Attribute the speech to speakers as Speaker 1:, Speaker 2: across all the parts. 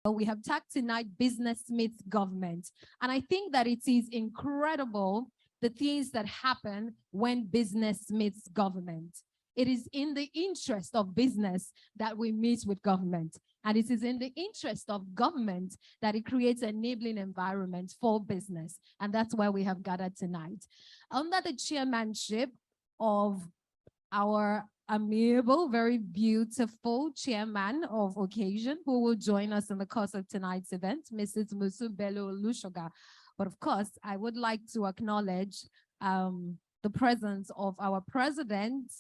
Speaker 1: We have tagged tonight business meets government. And I think that it is incredible the things that happen when business meets government. It is in the interest of business that we meet with government. And it is in the interest of government that it creates an enabling environment for business. And that's why we have gathered tonight. Under the chairmanship of our amiable, very beautiful chairman of occasion, who will join us in the course of tonight's event, Mrs. Bosun Belo-Olusoga. But of course, I would like to acknowledge the presence of our president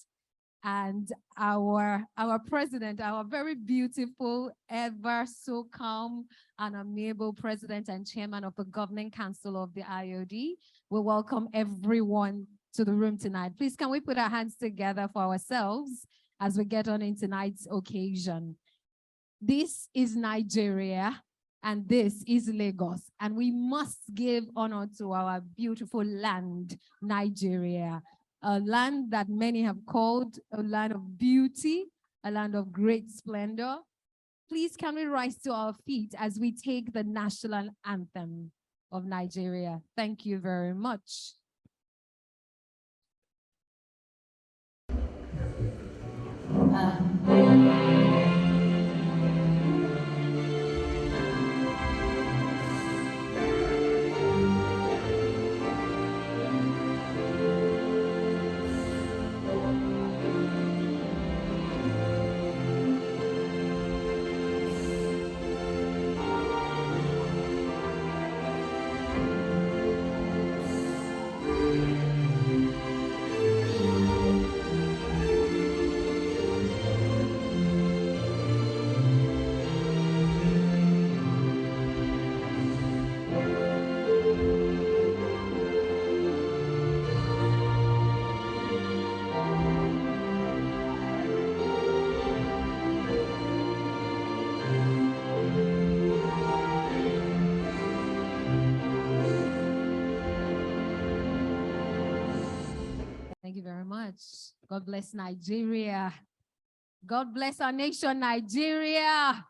Speaker 1: and our president, our very beautiful, ever so calm and amiable president and chairman of the Governing Council of the IoD. We welcome everyone to the room tonight. Please, can we put our hands together for ourselves as we get on in tonight's occasion? This is Nigeria and this is Lagos, and we must give honor to our beautiful land, Nigeria, a land that many have called a land of beauty, a land of great splendor. Please, can we rise to our feet as we take the national anthem of Nigeria? Thank you very much. Thank you very much. God bless Nigeria. God bless our nation, Nigeria.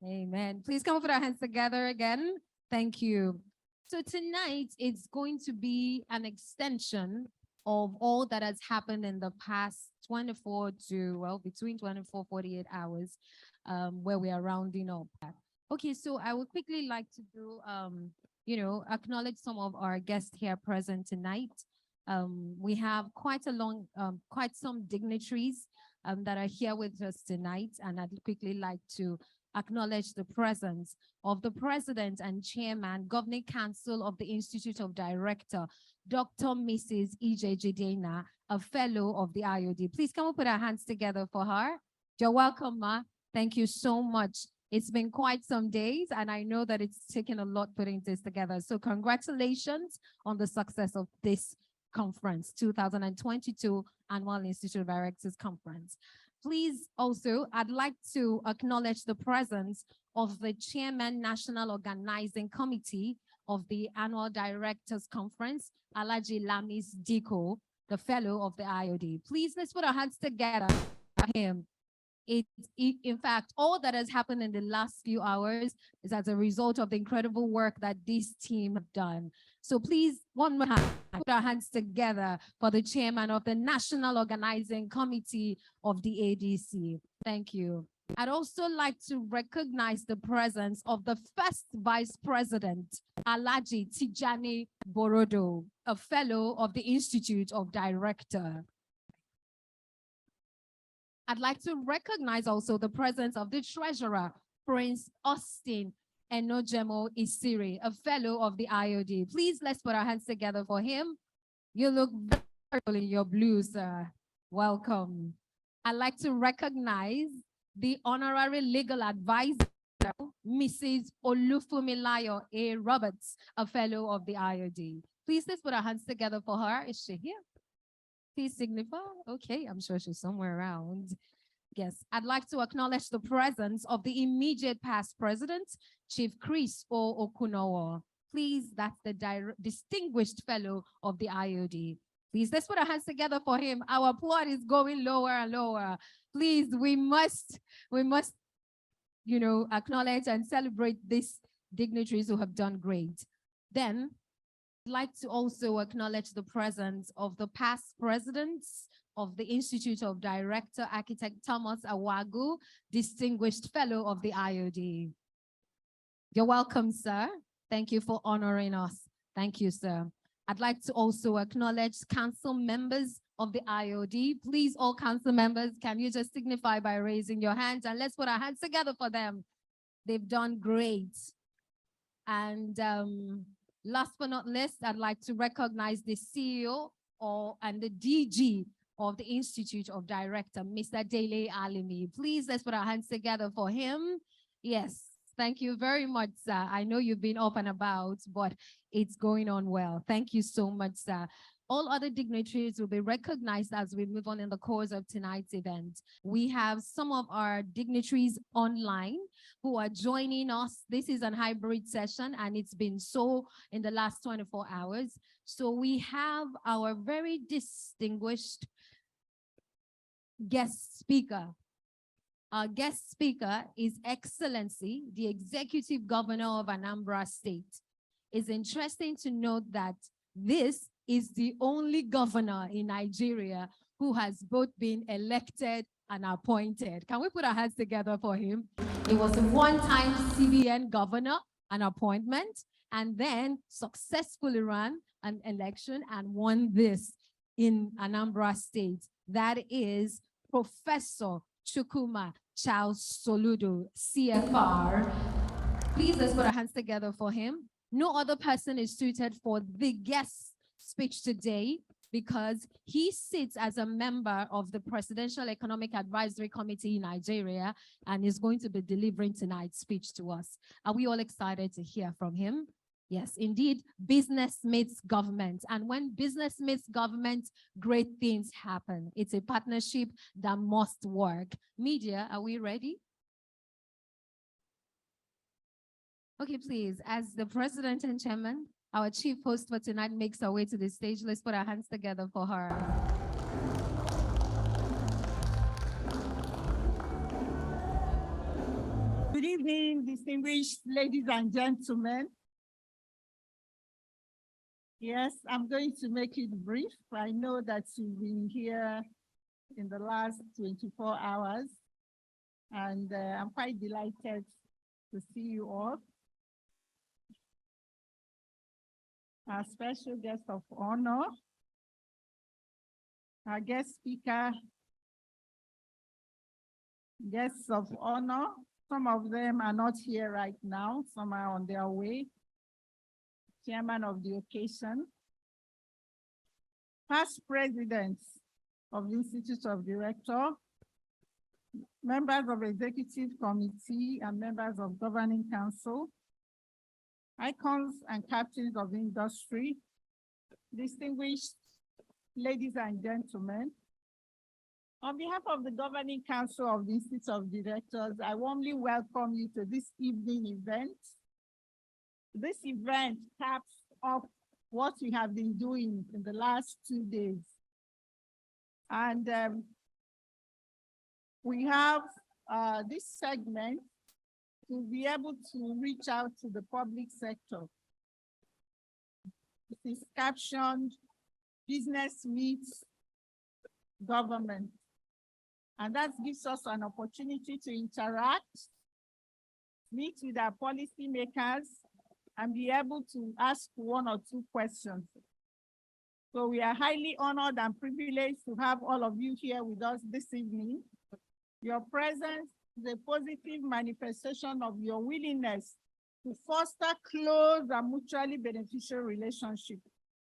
Speaker 1: Amen. Please come put our hands together again. Thank you. So tonight, it's going to be an extension of all that has happened in the past 24 to, well, between 24, 48 hours, where we are rounding up. Okay, so I would quickly like to do, acknowledge some of our guests here present tonight. We have quite some dignitaries that are here with us tonight, and I'd quickly like to acknowledge the presence of the President and Chairman, Governing Council of the Institute of Director, Dr. Mrs. E.J. Jidena, a fellow of the IoD. Please come and put our hands together for her. You're welcome, Ma. Thank you so much. It's been quite some days, and I know that it's taken a lot putting this together. So congratulations on the success of this conference, 2022 Annual Institute of Directors Conference. Please also, I'd like to acknowledge the presence of the Chairman National Organizing Committee of the Annual Directors Conference, Alhaji Lamis Diko, the fellow of the IoD. Please, let's put our hands together for him. In fact, all that has happened in the last few hours is as a result of the incredible work that this team have done. So please, one more time, put our hands together for the chairman of the National Organizing Committee of the ADC. Thank you. I'd also like to recognize the presence of the first vice president, Alhaji Tijani Borodo, a fellow of the Institute of Director. I'd like to recognize also the presence of the treasurer, Prince Austin Enojemo Isiri, a fellow of the IoD. Please, let's put our hands together for him. You look very cool in your blue, sir. Welcome. I'd like to recognize the honorary legal advisor, Mrs. Olufumilayo A. Roberts, a fellow of the IoD. Please, let's put our hands together for her. Is she here? Please signify. Okay, I'm sure she's somewhere around. Yes, I'd like to acknowledge the presence of the immediate past president, Chief Chris O. Okunowo. Please, that's the distinguished fellow of the IoD. Please, let's put our hands together for him. Our applaud is going lower and lower. Please, we must acknowledge and celebrate these dignitaries who have done great. Then, I'd like to also acknowledge the presence of the past presidents of the Institute of Director, Architect Thomas Awagu, Distinguished Fellow of the IoD. You're welcome, sir. Thank you for honoring us. Thank you, sir. I'd like to also acknowledge council members of the IoD. Please, all council members, can you just signify by raising your hands, and let's put our hands together for them. They've done great. And last but not least, I'd like to recognize the CEO and the DG of the Institute of Director, Mr. Dele Alimi. Please, let's put our hands together for him. Yes, thank you very much, sir. I know you've been up and about, but it's going on well. Thank you so much, sir. All other dignitaries will be recognized as we move on in the course of tonight's event. We have some of our dignitaries online who are joining us. This is a hybrid session, and it's been so in the last 24 hours. So we have our very distinguished guest speaker. Our guest speaker is Excellency, the Executive Governor of Anambra State. It's interesting to note that this is the only governor in Nigeria who has both been elected and appointed. Can we put our hands together for him? He was a one-time CBN governor, an appointment, and then successfully ran an election and won this in Anambra State. That is Professor Chukwuma Charles Soludo, CFR. Please, let's put our hands together for him. No other person is suited for the guest speech today because he sits as a member of the Presidential Economic Advisory Committee in Nigeria and is going to be delivering tonight's speech to us. Are we all excited to hear from him? Yes, indeed, business meets government. And when business meets government, great things happen. It's a partnership that must work. Media, are we ready? Okay, please, as the president and chairman, our chief host for tonight makes her way to the stage, let's put our hands together for her.
Speaker 2: Good evening, distinguished ladies and gentlemen. Yes, I'm going to make it brief. I know that you've been here in the last 24 hours, and I'm quite delighted to see you all. Our special guest of honor, our guest speaker, guests of honor. Some of them are not here right now, some are on their way. Chairman of the occasion, past presidents of the Institute of Directors, members of Executive Committee and members of Governing Council, icons and captains of industry, distinguished ladies and gentlemen. On behalf of the Governing Council of the Institute of Directors, I warmly welcome you to this evening event. This event caps off what we have been doing in the last 2 days. And we have this segment to be able to reach out to the public sector. It is captioned, Business Meets Government. And that gives us an opportunity to interact, meet with our policymakers, and be able to ask 1 or 2 questions. So we are highly honored and privileged to have all of you here with us this evening. Your presence is a positive manifestation of your willingness to foster close and mutually beneficial relationships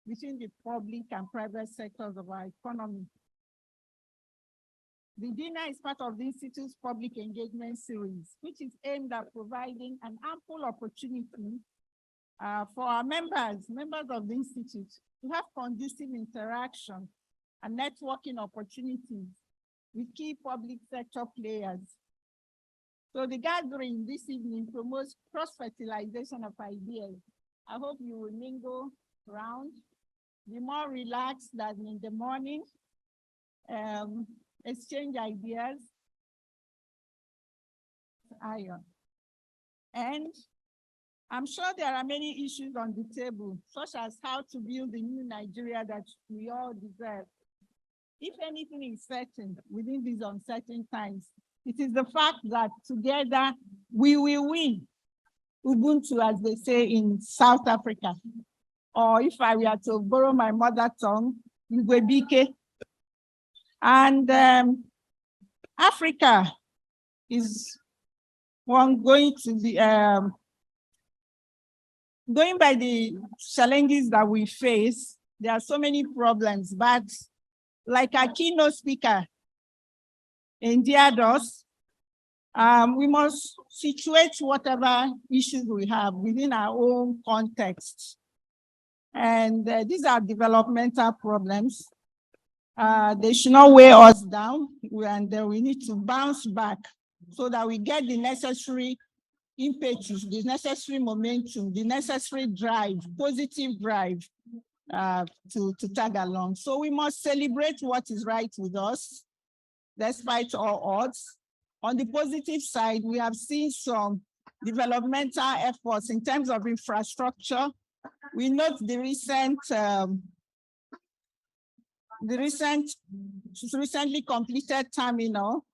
Speaker 2: between the public and private sectors of our economy. The dinner is part of the Institute's public engagement series, which is aimed at providing an ample opportunity for our members of the Institute to have conducive interaction and networking opportunities with key public sector players. So the gathering this evening promotes cross-fertilization of ideas. I hope you will mingle around, be more relaxed than in the morning, exchange ideas. iron. And I'm sure there are many issues on the table, such as how to build the new Nigeria that we all deserve. If anything is certain within these uncertain times, it is the fact that together we will win. Ubuntu, as they say in South Africa. Or if I were to borrow my mother tongue, Igwebike. And Africa is one going to be, going by the challenges that we face, there are so many problems, but like our keynote speaker endeared us, we must situate whatever issues we have within our own context. And these are developmental problems. They should not weigh us down, and we need to bounce back so that we get the necessary impetus, the necessary momentum, the necessary drive, positive drive to tag along. So we must celebrate what is right with us, despite all odds. On the positive side, we have seen some developmental efforts in terms of infrastructure. We note the recently completed terminal,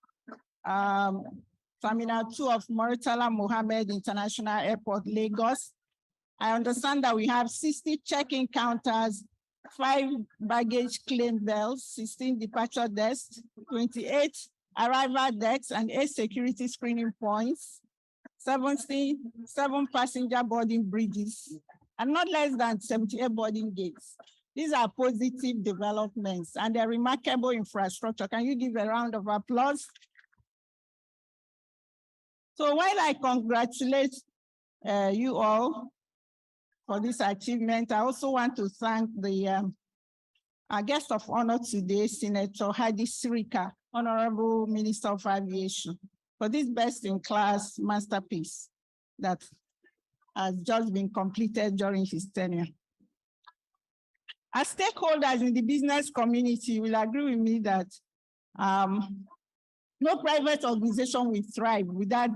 Speaker 2: Terminal 2 of Murtala Mohammed International Airport, Lagos. I understand that we have 60 check-in counters, 5 baggage claim bells, 16 departure desks, 28 arrival decks, and 8 security screening points, 7 passenger boarding bridges, and not less than 78 boarding gates. These are positive developments and a remarkable infrastructure. Can you give a round of applause? So while I congratulate you all for this achievement, I also want to thank our guest of honor today, Senator Hadi Sirika, Honorable Minister of Aviation, for this best-in-class masterpiece that has just been completed during his tenure. As stakeholders in the business community will agree with me that no private organization will thrive without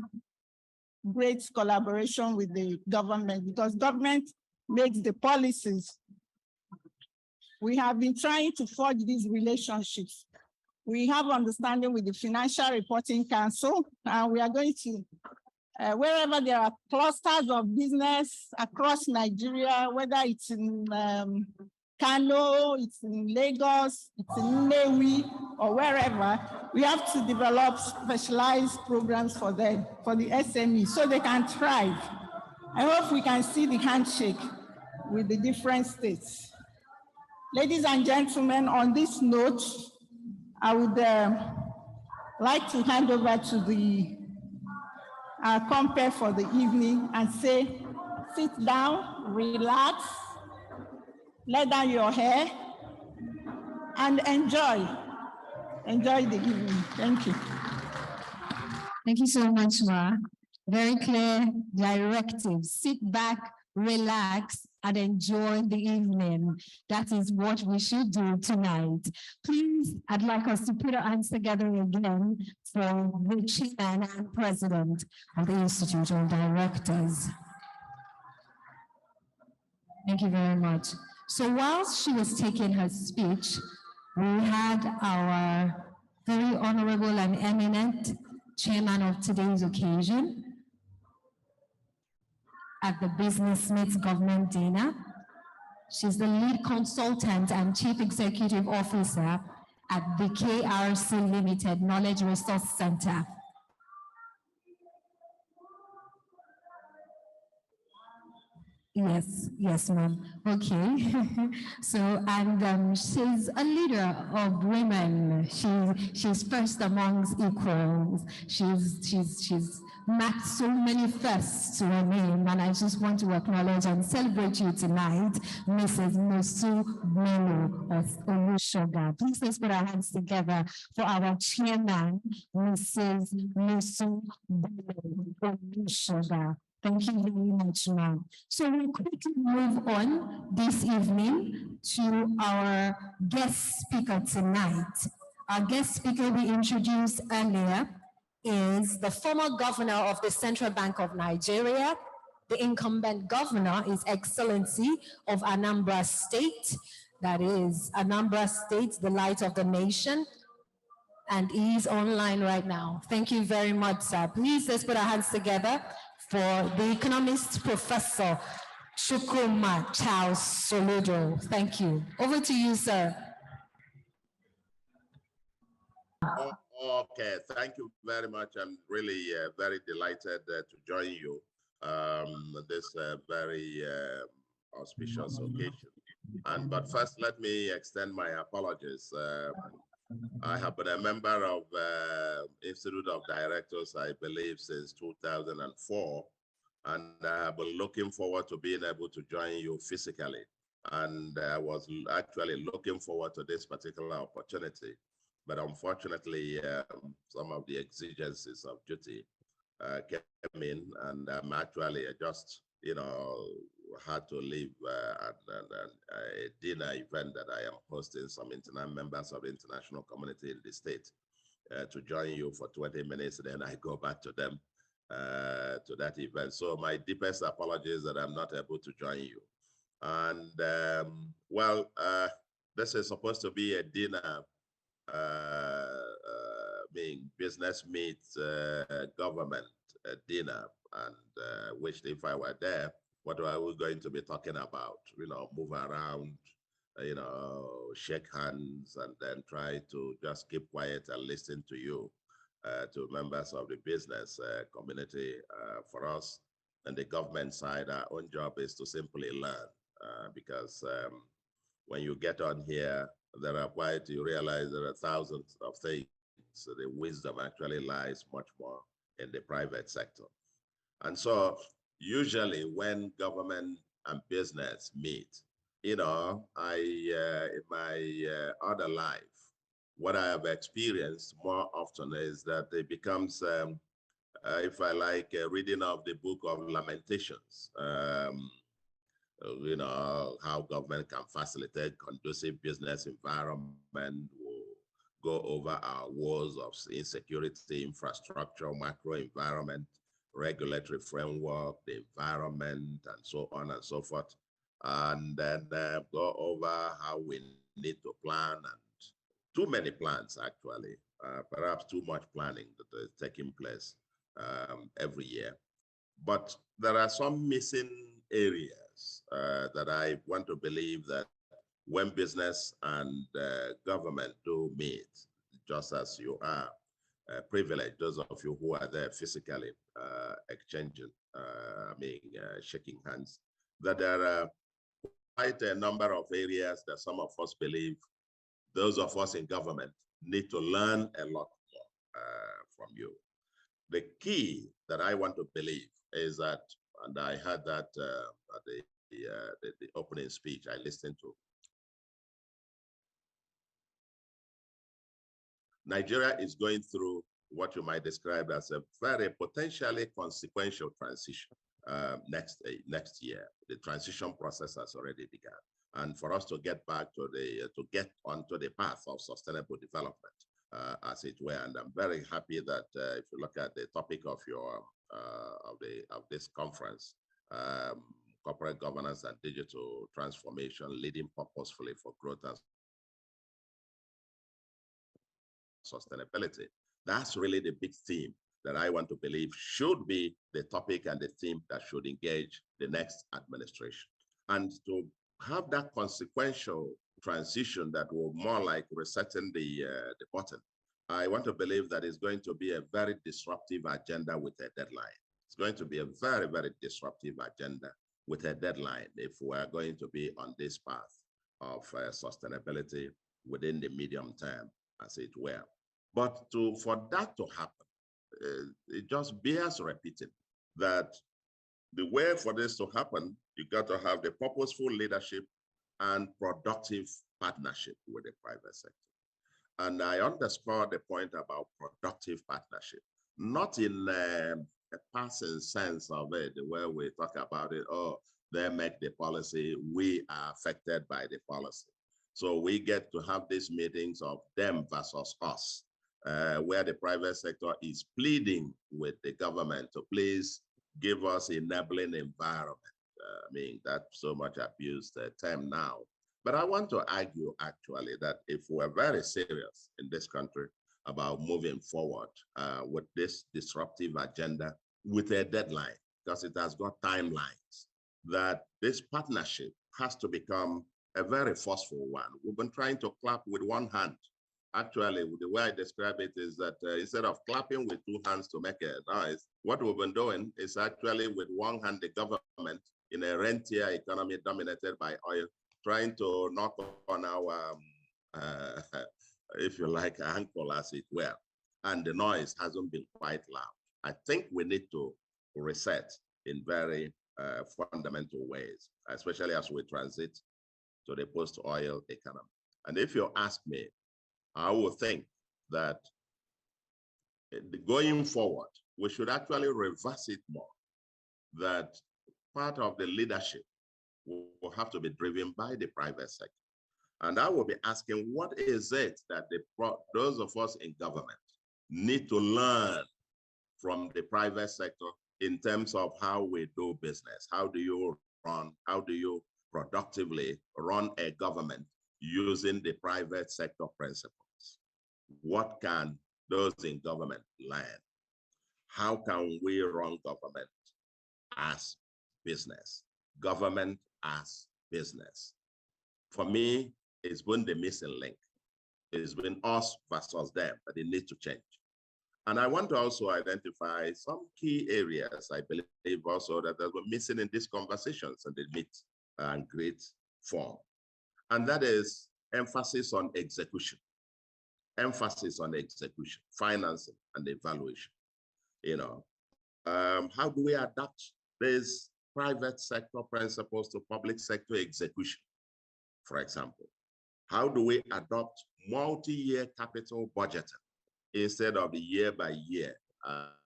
Speaker 2: great collaboration with the government, because government makes the policies. We have been trying to forge these relationships. We have understanding with the Financial Reporting Council, and we are going to, wherever there are clusters of business across Nigeria, whether it's in Kano, it's in Lagos, it's in Nnewi, or wherever, we have to develop specialized programs for them, for the SMEs, so they can thrive. I hope we can see the handshake with the different states. Ladies and gentlemen, on this note, I would like to hand over to our compere for the evening and say, sit down, relax, let down your hair, and enjoy the evening. Thank you.
Speaker 1: Thank you so much, Ma. Very clear directives. Sit back, relax, and enjoy the evening. That is what we should do tonight. Please, I'd like us to put our hands together again for the chairman and president of the Institute of Directors. Thank you very much. So whilst she was taking her speech, we had our very honorable and eminent chairman of today's occasion at the Business Meets Government dinner. She's the lead consultant and chief executive officer at the KRC Limited Knowledge Resource Center. Yes, ma'am. Okay. So, and she's a leader of women. She's first amongst equals. She's marked so many firsts to her name, and I just want to acknowledge and celebrate you tonight, Mrs. Bosun Belo-Olusoga. Please let's put our hands together for our chairman, Mrs. Bosun Belo-Olusoga. Thank you very much, ma'am. So we'll quickly move on this evening to our guest speaker tonight. Our guest speaker we introduced earlier is the former governor of the Central Bank of Nigeria. The incumbent governor is Excellency of Anambra State. That is Anambra State, the light of the nation. And he's online right now. Thank you very much, sir. Please, let's put our hands together for the economist professor, Chukwuma Charles Soludo. Thank you. Over to you, sir.
Speaker 3: Okay, thank you very much. I'm really very delighted to join you this very auspicious occasion. But first, let me extend my apologies. I have been a member of Institute of Directors, I believe, since 2004, and I have been looking forward to being able to join you physically. And I was actually looking forward to this particular opportunity. But unfortunately, some of the exigencies of duty came in, and I'm actually just, had to leave a dinner event that I am hosting some members of the international community in the state to join you for 20 minutes. Then I go back to them to that event. So my deepest apologies that I'm not able to join you. And this is supposed to be a dinner being business meets government dinner, and which if I were there, what are we going to be talking about? Move around, shake hands, and then try to just keep quiet and listen to you, to members of the business community. For us and the government side, our own job is to simply learn, because when you get on here, there are quite, you realize there are thousands of things. So the wisdom actually lies much more in the private sector. And so usually when government and business meet, in my other life, what I have experienced more often is that it becomes, if I like, reading of the book of Lamentations, how government can facilitate conducive business environment, go over our wars of insecurity, infrastructure, macro environment, regulatory framework, the environment, and so on and so forth. And then go over how we need to plan, and too many plans actually, perhaps too much planning that is taking place every year. But there are some missing areas that I want to believe that when business and government do meet, just as you are privileged, those of you who are there physically exchanging, shaking hands, that there are quite a number of areas that some of us believe those of us in government need to learn a lot more from you. The key that I want to believe is that, and I heard that at the opening speech I listened to, Nigeria is going through what you might describe as a very potentially consequential transition next year. The transition process has already begun. And for us to get back to get onto the path of sustainable development, as it were. And I'm very happy that if you look at the topic of your of this conference, corporate governance and digital transformation, leading purposefully for growth and sustainability. That's really the big theme that I want to believe should be the topic and the theme that should engage the next administration. And to have that consequential transition that will more like resetting the button, I want to believe that it's going to be a very disruptive agenda with a deadline. It's going to be a very, very disruptive agenda with a deadline if we're going to be on this path of sustainability within the medium term, as it were. But for that to happen, it just bears repeating that the way for this to happen, you got to have the purposeful leadership and productive partnership with the private sector. And I underscore the point about productive partnership, not in a passing sense of it, where we talk about it, oh, they make the policy, we are affected by the policy. So we get to have these meetings of them versus us. where the private sector is pleading with the government to please give us enabling environment. I mean, that's so much abused term now. But I want to argue actually that if we're very serious in this country about moving forward with this disruptive agenda with a deadline, because it has got timelines, that this partnership has to become a very forceful one. We've been trying to clap with one hand. Actually, the way I describe it is that instead of clapping with two hands to make a noise, what we've been doing is actually with one hand, the government in a rentier economy dominated by oil, trying to knock on our, if you like, ankle as it were. And the noise hasn't been quite loud. I think we need to reset in very fundamental ways, especially as we transit to the post-oil economy. And if you ask me, I would think that going forward, we should actually reverse it more, that part of the leadership will have to be driven by the private sector. And I will be asking, what is it that those of us in government need to learn from the private sector in terms of how we do business? How do you productively run a government using the private sector principles? What can those in government learn? How can we run government as business? Government as business. For me, it's been the missing link. It's been us versus them, but it needs to change. And I want to also identify some key areas I believe also that were missing in these conversations and the meet and great form. And that is emphasis on execution. Emphasis on execution, financing, and evaluation. You know, how do we adapt these private sector principles to public sector execution, for example? How do we adopt multi-year capital budgeting instead of the year by year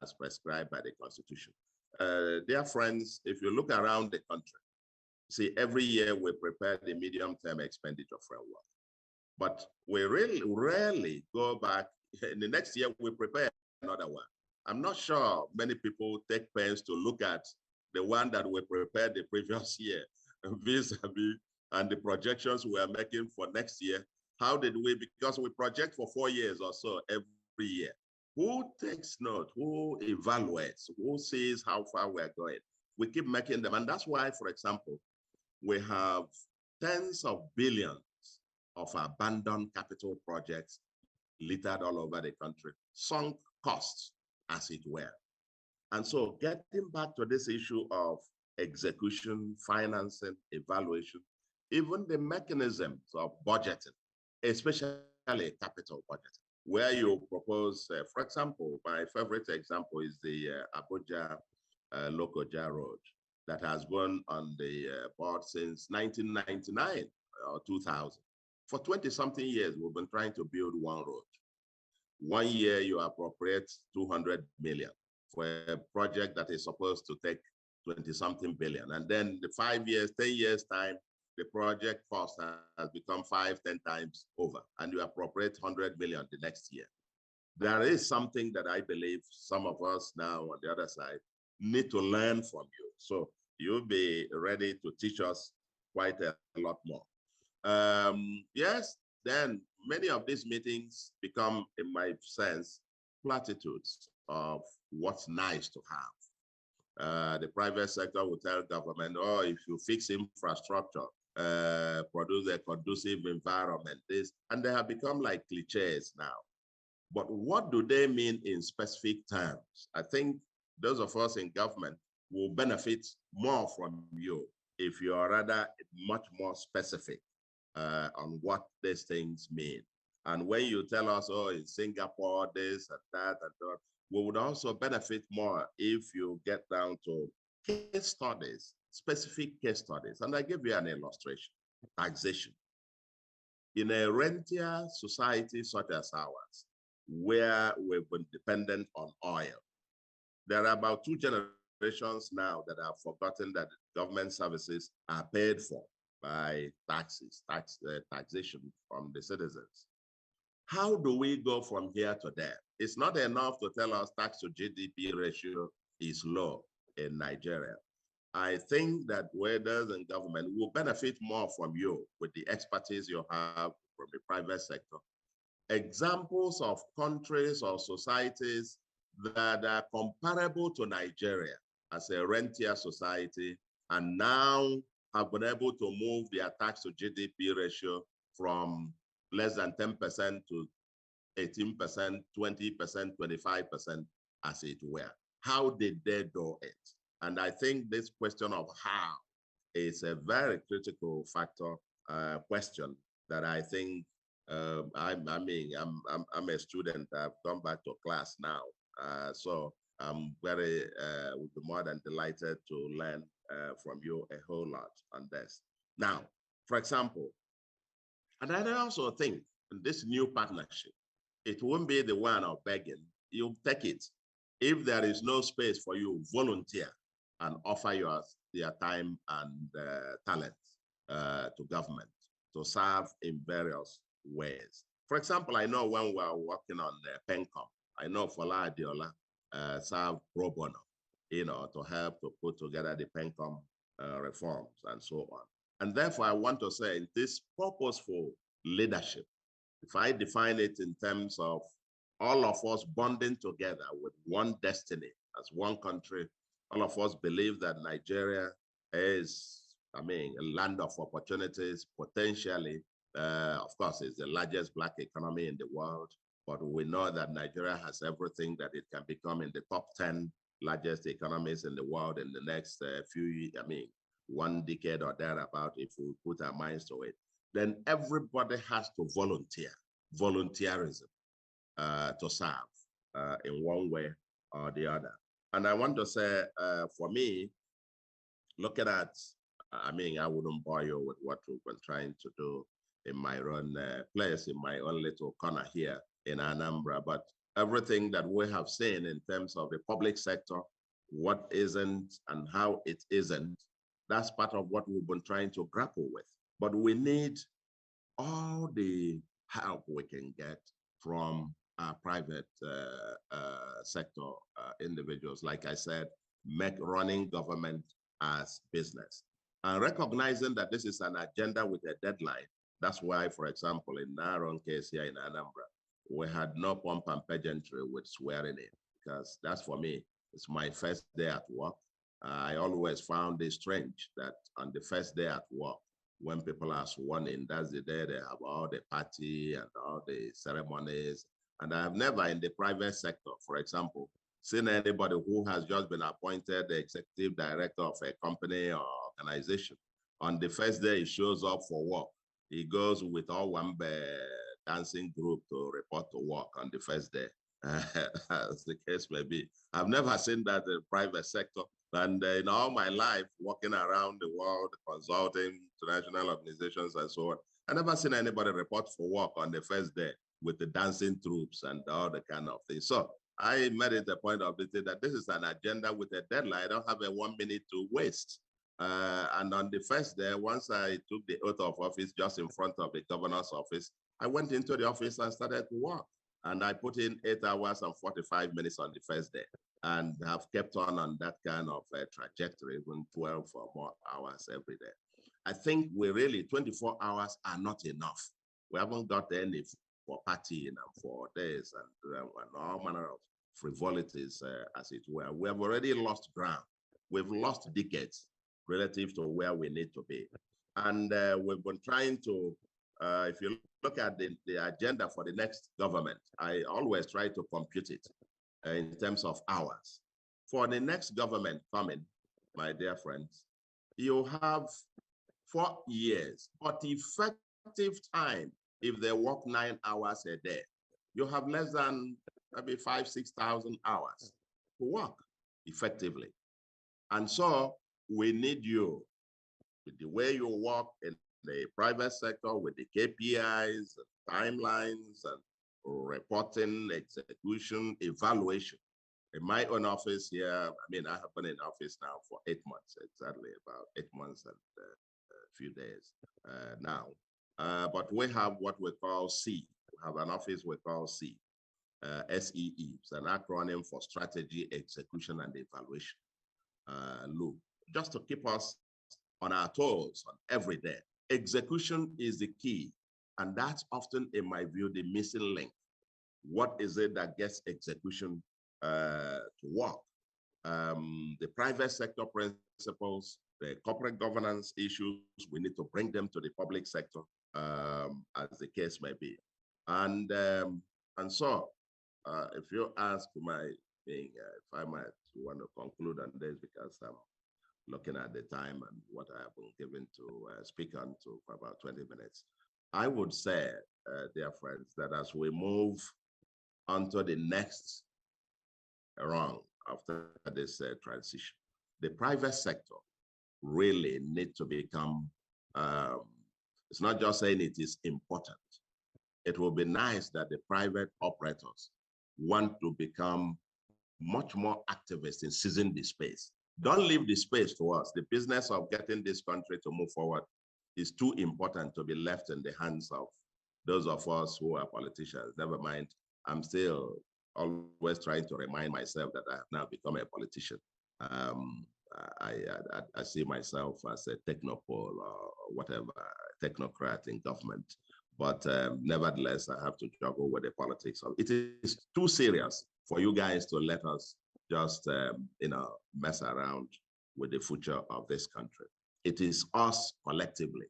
Speaker 3: as prescribed by the Constitution? Dear friends, if you look around the country, see, every year we prepare the medium-term expenditure framework. But we really rarely go back. In the next year, we prepare another one. I'm not sure many people take pains to look at the one that we prepared the previous year, vis-a-vis, and the projections we are making for next year. How did we, because we project for 4 years or so every year. Who takes note? Who evaluates? Who sees how far we're going? We keep making them. And that's why, for example, we have tens of billions of abandoned capital projects littered all over the country, sunk costs, as it were. And so getting back to this issue of execution, financing, evaluation, even the mechanisms of budgeting, especially capital budgeting, where you propose, for example, my favorite example is the Abuja Lokoja Road that has been on the board since 1999 or 2000. For 20-something years, we've been trying to build one road. 1 year, you appropriate 200 million for a project that is supposed to take 20-something billion. And then the 5 years, 10 years time, the project cost has become 5, 10 times over, and you appropriate 100 million the next year. There is something that I believe some of us now on the other side need to learn from you. So you'll be ready to teach us quite a lot more. Yes, then many of these meetings become, in my sense, platitudes of what's nice to have. The private sector will tell government, oh, if you fix infrastructure, produce a conducive environment, and they have become like cliches now. But what do they mean in specific terms? I think those of us in government will benefit more from you if you are rather much more specific on what these things mean. And when you tell us, oh, in Singapore, this and that, we would also benefit more if you get down to case studies, specific case studies. And I give you an illustration, taxation. In a rentier society such as ours, where we've been dependent on oil, there are about 2 generations now that have forgotten that government services are paid for by taxation from the citizens. How do we go from here to there? It's not enough to tell us tax to GDP ratio is low in Nigeria. I think that leaders and government will benefit more from you with the expertise you have from the private sector. Examples of countries or societies that are comparable to Nigeria as a rentier society and now have been able to move their tax to GDP ratio from less than 10% to 18%, 20%, 25%, as it were. How did they do it? And I think this question of how is a very critical factor question that I think I'm a student. I've gone back to class now, so I'm very would be more than delighted to learn from you a whole lot on this. Now, for example, and I also think in this new partnership, it won't be the one of begging. You take it. If there is no space for you, volunteer and offer your time and talent to government to serve in various ways. For example, I know when we are working on the PENCOM, I know Fola Adiola served pro bono, to help to put together the PENCOM reforms and so on. And therefore, I want to say this purposeful leadership, if I define it in terms of all of us bonding together with one destiny as one country, all of us believe that Nigeria is, a land of opportunities, potentially. Of course, it's the largest Black economy in the world, but we know that Nigeria has everything that it can become in the top 10 largest economies in the world in the next few, one decade or thereabout, if we put our minds to it. Then everybody has to volunteerism to serve in one way or the other. And I want to say, for me, looking at, I wouldn't bore you with what we've been trying to do in my own place, in my own little corner here in Anambra, but everything that we have seen in terms of the public sector, what isn't and how it isn't, that's part of what we've been trying to grapple with. But we need all the help we can get from our private sector individuals, like I said, running government as business. And recognizing that this is an agenda with a deadline. That's why, for example, in our own case here in Anambra, we had no pomp and pageantry with swearing in, because that's, for me, it's my first day at work. I always found it strange that on the first day at work, when people are sworn in, that's the day they have all the party and all the ceremonies. And I have never in the private sector, for example, seen anybody who has just been appointed the executive director of a company or organization. On the first day he shows up for work, he goes with all one dancing group to report to work on the first day, as the case may be. I've never seen that in the private sector. And in all my life, walking around the world, consulting international organizations and so on, I never seen anybody report for work on the first day with the dancing troops and all the kind of things. So I made it a point of it that this is an agenda with a deadline. I don't have a 1 minute to waste. And on the first day, once I took the oath of office just in front of the governor's office, I went into the office and started to work. And I put in 8 hours and 45 minutes on the first day, and have kept on that kind of trajectory, even 12 or more hours every day. I think we really, 24 hours are not enough. We haven't got any for partying and for days and all manner of frivolities, as it were. We have already lost ground. We've lost decades relative to where we need to be. And we've been trying to, if you look at the agenda for the next government, I always try to compute it in terms of hours. For the next government coming, my dear friends, you have 4 years, but effective time, if they work 9 hours a day, you have less than maybe 5,000 to 6,000 hours to work effectively. And so we need you with the way you work in the private sector, with the KPIs, timelines, and reporting, execution, evaluation. In my own office here, I have been in office now for 8 months, exactly about 8 months and a few days now. But we have what we call C. We have an office we call C. SEE. It's an acronym for Strategy, Execution, and Evaluation. Look, just to keep us on our toes on every day. Execution is the key, and that's often, in my view, the missing link. What is it that gets execution to work? The private sector principles, the corporate governance issues, we need to bring them to the public sector, as the case may be. And so, if you ask my being, if I might want to conclude on this, because I'm looking at the time and what I have been given to speak on to for about 20 minutes, I would say, dear friends, that as we move onto the next round after this transition, the private sector really need to become, it's not just saying it is important. It will be nice that the private operators want to become much more activists in seizing the space. Don't leave the space to us. The business of getting this country to move forward is too important to be left in the hands of those of us who are politicians. Never mind, I'm still always trying to remind myself that I have now become a politician. I see myself as a technopole or whatever, technocrat in government. But nevertheless, I have to juggle with the politics. It is too serious for you guys to let us just, mess around with the future of this country. It is us collectively.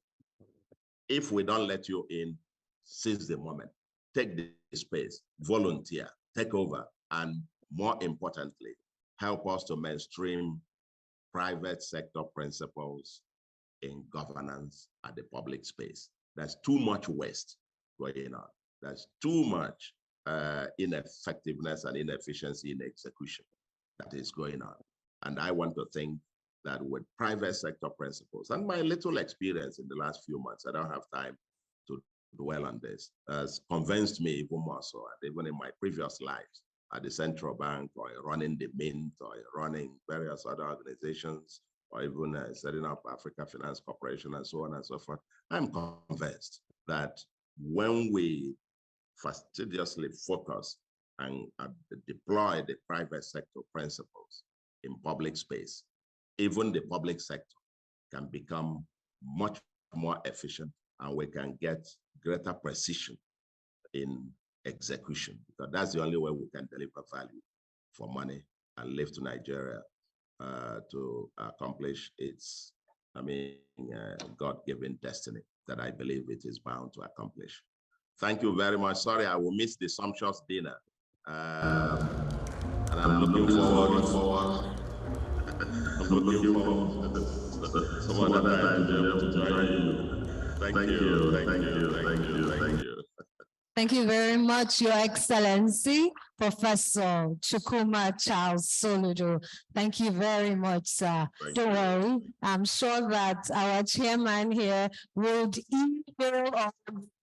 Speaker 3: If we don't let you in, seize the moment, take the space, volunteer, take over, and more importantly, help us to mainstream private sector principles in governance at the public space. There's too much waste going on. There's too much ineffectiveness and inefficiency in execution that is going on. And I want to think that with private sector principles and my little experience in the last few months, I don't have time to dwell on this, has convinced me even more so, and even in my previous lives at the central bank or running the Mint or running various other organizations, or even setting up Africa Finance Corporation and so on and so forth, I'm convinced that when we fastidiously focus and deploy the private sector principles in public space, even the public sector can become much more efficient, and we can get greater precision in execution, because that's the only way we can deliver value for money and lift Nigeria to accomplish its, God-given destiny that I believe it is bound to accomplish. Thank you very much. Sorry, I will miss the sumptuous dinner. And I'm looking forward. I'm looking forward to some other time to be able to join you. Thank you.
Speaker 1: Thank you very much, Your Excellency, Professor Chukwuma Charles Soludo. Thank you very much, sir. Don't worry, I'm sure that our chairman here would email or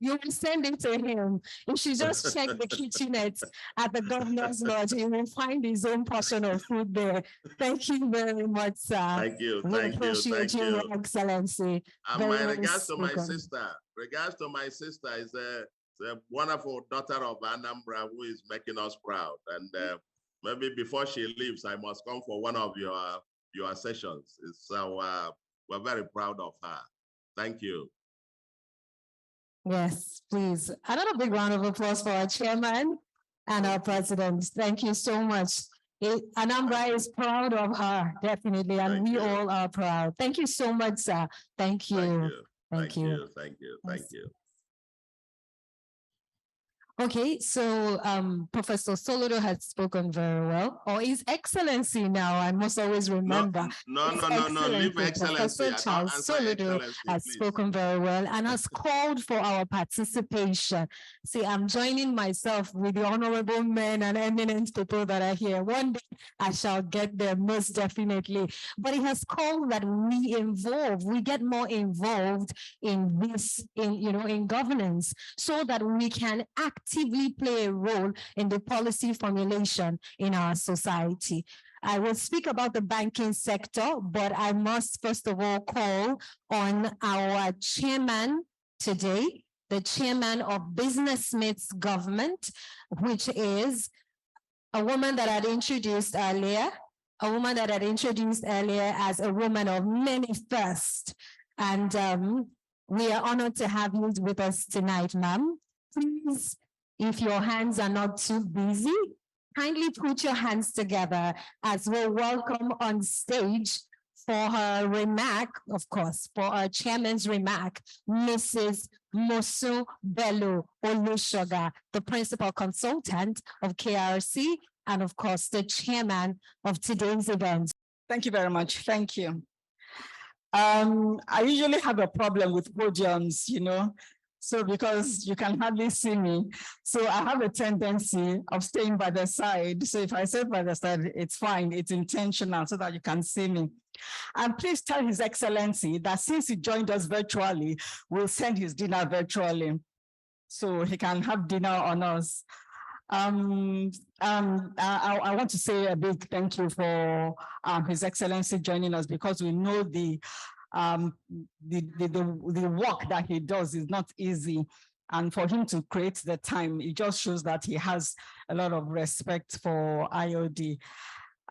Speaker 1: you will send it to him. You should just check the kitchenette at the governor's lodge. He will find his own portion of food there. Thank you very much, sir.
Speaker 3: Thank you.
Speaker 1: We appreciate you, Your Excellency.
Speaker 3: And my regards to my sister. Regards to my sister is a wonderful daughter of Anambra who is making us proud. And maybe before she leaves, I must come for one of your sessions. So we're very proud of her. Thank you.
Speaker 1: Yes, please. Another big round of applause for our chairman and our president. Thank you so much. Anambra is proud of her, definitely, and we all are proud. Thank you so much, sir. Thank you.
Speaker 3: Thank you. Thank you.
Speaker 1: Okay, so Professor Soludo has spoken very well, or His Excellency now, I must always remember.
Speaker 3: No, leave Excellency.
Speaker 1: Professor Charles Soludo has spoken very well and has called for our participation. See, I'm joining myself with the honorable men and eminent people that are here. One day I shall get there, most definitely. But he has called that we get more involved in this, in governance, so that we can actively play a role in the policy formulation in our society. I will speak about the banking sector, but I must first of all call on our chairman today, the chairman of Business Meets Government, which is a woman that I'd introduced earlier, as a woman of many firsts. And we are honored to have you with us tonight, ma'am. Please, if your hands are not too busy, kindly put your hands together as we welcome on stage for her remark, of course, for our chairman's remark, Mrs. Bosun Belo-Olusoga, the principal consultant of KRC, and of course, the chairman of today's event.
Speaker 4: Thank you very much. Thank you. I usually have a problem with podiums, so because you can hardly see me. So I have a tendency of staying by the side. So if I sit by the side, it's fine. It's intentional so that you can see me. And please tell His Excellency that since he joined us virtually, we'll send his dinner virtually so he can have dinner on us. I want to say a big thank you for His Excellency joining us, because we know the work that he does is not easy. And for him to create the time, it just shows that he has a lot of respect for IoD.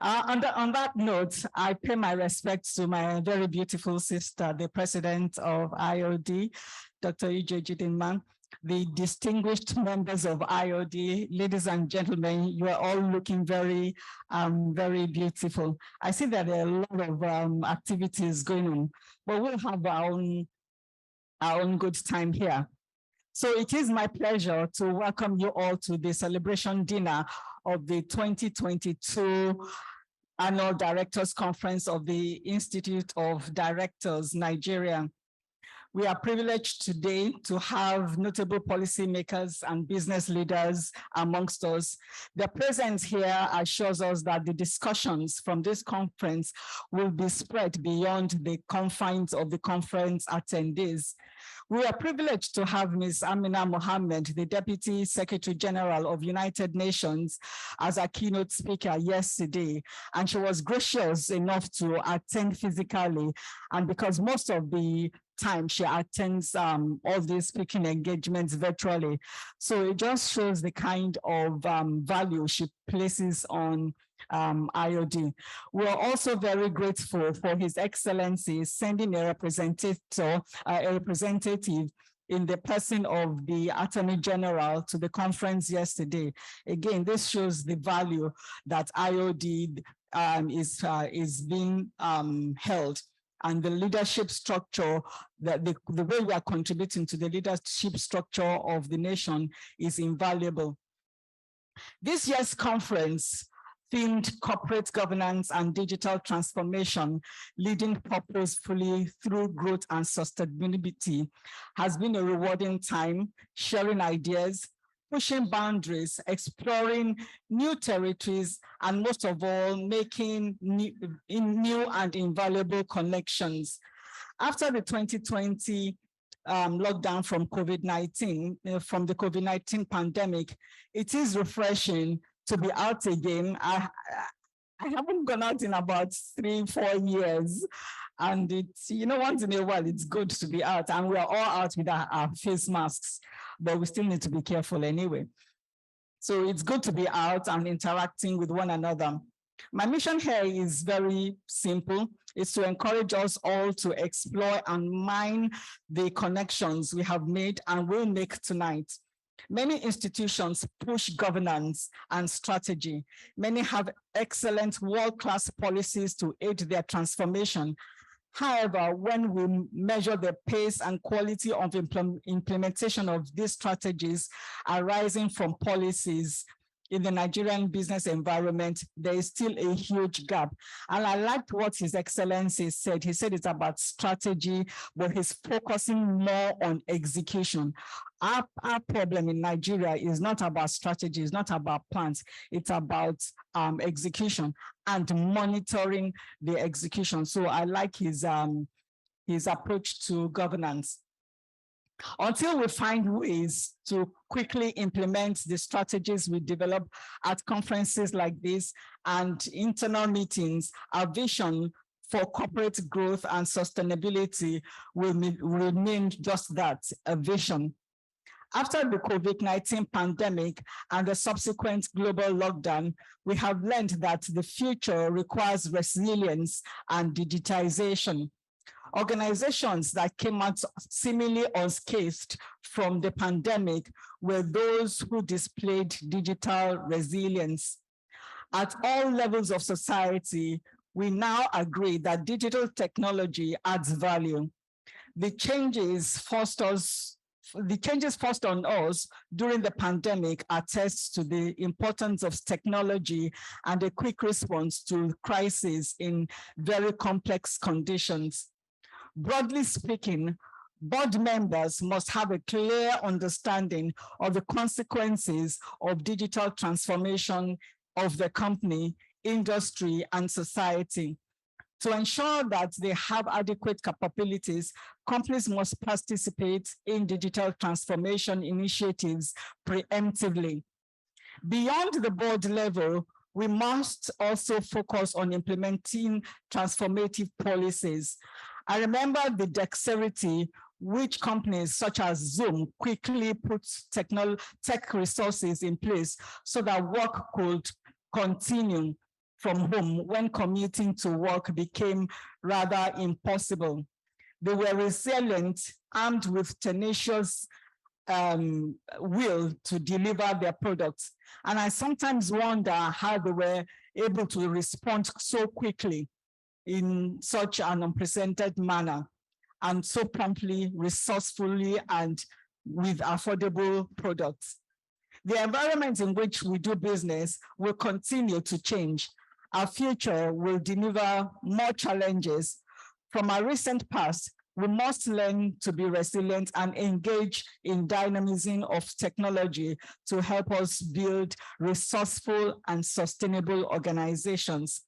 Speaker 4: On that note, I pay my respects to my very beautiful sister, the president of IoD, Dr. Ije Jidinman, the distinguished members of IoD, ladies and gentlemen, you are all looking very, very beautiful. I see that there are a lot of activities going on, but we'll have our own good time here. So it is my pleasure to welcome you all to the celebration dinner of the 2022 Annual Directors Conference of the Institute of Directors, Nigeria. We are privileged today to have notable policymakers and business leaders amongst us. Their presence here assures us that the discussions from this conference will be spread beyond the confines of the conference attendees. We are privileged to have Ms. Amina Mohammed, the Deputy Secretary General of United Nations, as our keynote speaker yesterday. And she was gracious enough to attend physically. And because most of the time she attends all these speaking engagements virtually. So it just shows the kind of value she places on IoD. We're also very grateful for His Excellency sending a representative in the person of the Attorney General to the conference yesterday. Again, this shows the value that IoD is being held. And the leadership structure, the way we are contributing to the leadership structure of the nation is invaluable. This year's conference, themed Corporate Governance and Digital Transformation, Leading Purposefully Through Growth and Sustainability, has been a rewarding time, sharing ideas, pushing boundaries, exploring new territories, and most of all, making new and invaluable connections. After the 2020 lockdown from COVID-19, from the COVID-19 pandemic, it is refreshing to be out again. I haven't gone out in about 3-4 years. And it's, once in a while, it's good to be out. And we're all out with our face masks, but we still need to be careful anyway. So it's good to be out and interacting with one another. My mission here is very simple. It's to encourage us all to explore and mine the connections we have made and will make tonight. Many institutions push governance and strategy. Many have excellent world-class policies to aid their transformation. However, when we measure the pace and quality of implementation of these strategies arising from policies in the Nigerian business environment, there is still a huge gap. And I liked what His Excellency said. He said it's about strategy, but he's focusing more on execution. Our problem in Nigeria is not about strategy, it's not about plans, it's about execution and monitoring the execution. So I like his approach to governance. Until we find ways to quickly implement the strategies we develop at conferences like this and internal meetings, our vision for corporate growth and sustainability will remain just that, a vision. After the COVID-19 pandemic and the subsequent global lockdown, we have learned that the future requires resilience and digitization. Organizations that came out seemingly unscathed from the pandemic were those who displayed digital resilience. At all levels of society, we now agree that digital technology adds value. The changes forced on us during the pandemic attests to the importance of technology and a quick response to crises in very complex conditions. Broadly speaking, board members must have a clear understanding of the consequences of digital transformation of the company, industry, and society. To ensure that they have adequate capabilities, companies must participate in digital transformation initiatives preemptively. Beyond the board level, we must also focus on implementing transformative policies. I remember the dexterity which companies such as Zoom quickly put tech resources in place so that work could continue from home when commuting to work became rather impossible. They were resilient, armed with tenacious will to deliver their products. And I sometimes wonder how they were able to respond so quickly in such an unprecedented manner, and so promptly, resourcefully, and with affordable products. The environment in which we do business will continue to change. Our future will deliver more challenges. From our recent past, we must learn to be resilient and engage in dynamism of technology to help us build resourceful and sustainable organizations.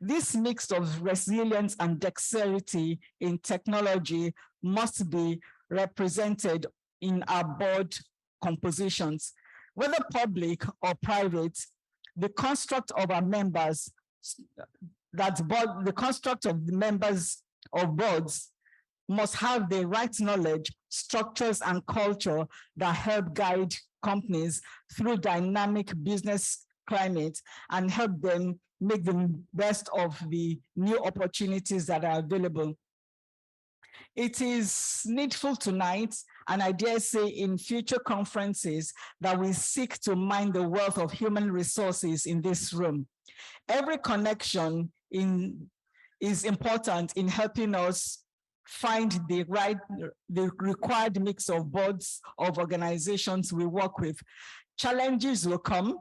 Speaker 4: This mix of resilience and dexterity in technology must be represented in our board compositions. Whether public or private, the construct of our members, the construct of the members of boards must have the right knowledge, structures, and culture that help guide companies through dynamic business climate and help them make the best of the new opportunities that are available. It is needful tonight, and I dare say in future conferences, that we seek to mine the wealth of human resources in this room. Every connection is important in helping us find the required mix of boards of organizations we work with. Challenges will come,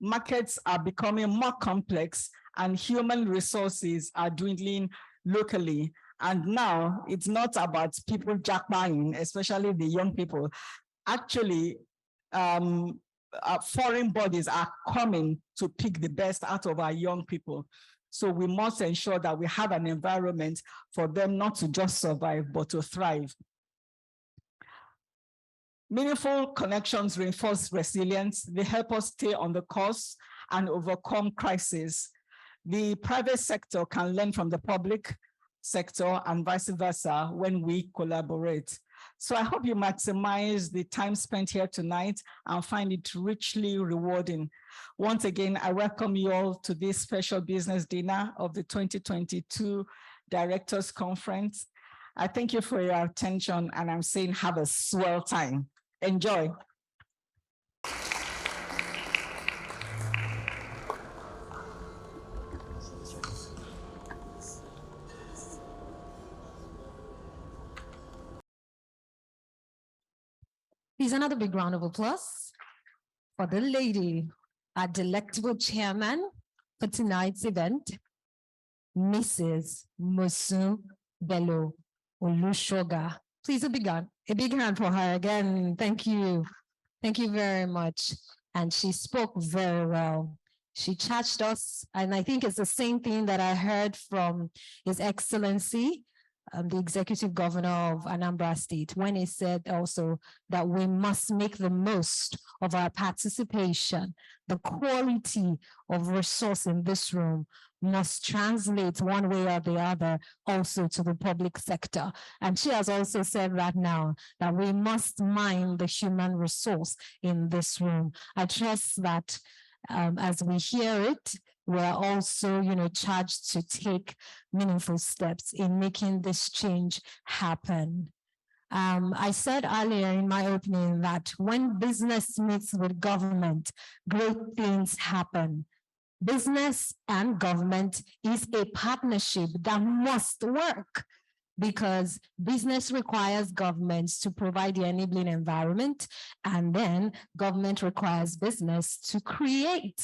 Speaker 4: markets are becoming more complex, and human resources are dwindling locally. And now it's not about people jackpotting, especially the young people. Actually, foreign bodies are coming to pick the best out of our young people. So we must ensure that we have an environment for them not to just survive, but to thrive. Meaningful connections reinforce resilience. They help us stay on the course and overcome crises. The private sector can learn from the public sector and vice versa when we collaborate. So I hope you maximize the time spent here tonight and find it richly rewarding. Once again, I welcome you all to this special business dinner of the 2022 Directors Conference. I thank you for your attention, and I'm saying have a swell time. Enjoy.
Speaker 1: Please, another big round of applause for the lady, our delectable chairman for tonight's event, Mrs. Bosun Belo-Olusoga. Please, a big hand for her again. Thank you. Thank you very much. And she spoke very well. She charged us, and I think it's the same thing that I heard from His Excellency, the executive governor of Anambra State, when he said also that we must make the most of our participation. The quality of resource in this room must translate one way or the other also to the public sector. And she has also said that now, that we must mine the human resource in this room. I trust that as we hear it, we're also, charged to take meaningful steps in making this change happen. I said earlier in my opening that when business meets with government, great things happen. Business and government is a partnership that must work, because business requires governments to provide the enabling environment, and then government requires business to create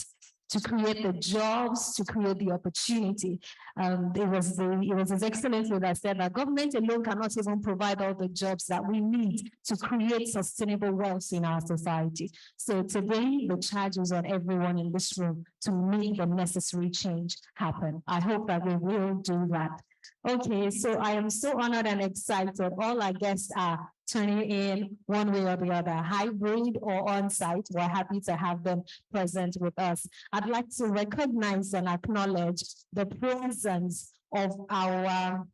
Speaker 1: the jobs, to create the opportunity. It was His Excellency that said that government alone cannot even provide all the jobs that we need to create sustainable wealth in our society. So today, the charge is on everyone in this room to make the necessary change happen. I hope that we will do that. Okay, so I am so honored and excited. All our guests are turning in one way or the other, hybrid or on-site. We're happy to have them present with us. I'd like to recognize and acknowledge the presence of our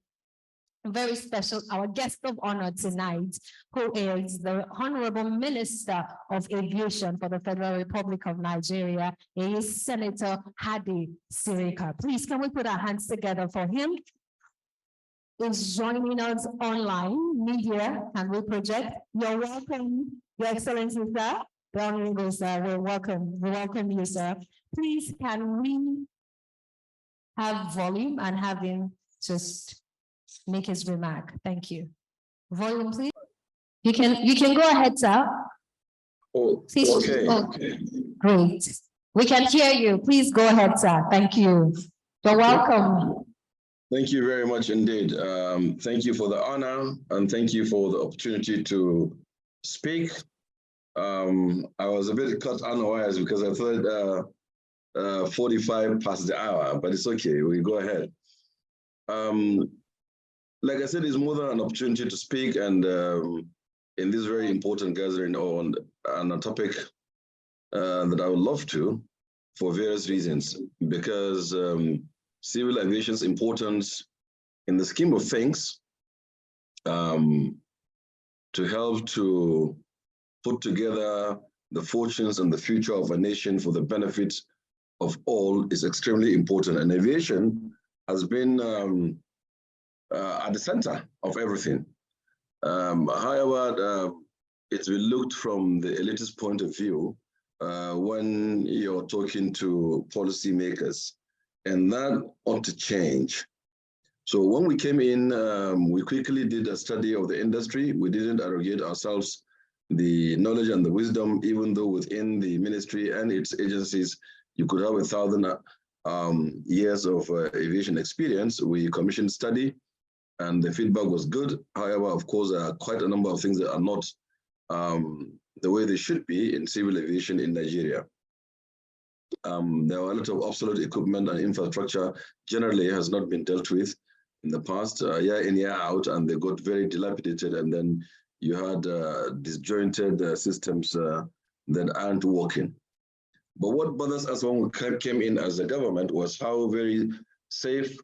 Speaker 1: very special, our guest of honor tonight, who is the Honorable Minister of Aviation for the Federal Republic of Nigeria. He is Senator Hadi Sirika. Please, can we put our hands together for him? Is joining us online, media, can we project? You're welcome, Your Excellency, sir. We welcome you, sir. Please, can we have volume and have him just make his remark? Thank you. Volume, please. You can go ahead, sir.
Speaker 5: Oh,
Speaker 1: Please.
Speaker 5: okay.
Speaker 1: Okay. Great. We can hear you. Please go ahead, sir. Thank you. You're welcome.
Speaker 5: Thank you very much indeed. Thank you for the honor and thank you for the opportunity to speak. I was a bit cut unaware because I thought 45 past the hour, but it's okay, we go ahead. Like I said, it's more than an opportunity to speak, and in this very important gathering on a topic that I would love to, for various reasons, because civil aviation's importance in the scheme of things to help to put together the fortunes and the future of a nation for the benefit of all is extremely important. And aviation has been at the center of everything. However, it's been looked from the elitist point of view when you're talking to policymakers. And that ought to change. So when we came in, we quickly did a study of the industry. We didn't arrogate ourselves the knowledge and the wisdom, even though within the ministry and its agencies, you could have 1,000 years of aviation experience. We commissioned study and the feedback was good. However, of course, there are quite a number of things that are not the way they should be in civil aviation in Nigeria. There were a lot of obsolete equipment and infrastructure generally has not been dealt with in the past, year in, year out, and they got very dilapidated. And then you had disjointed systems that aren't working. But what bothers us when we came in as a government was how very safe,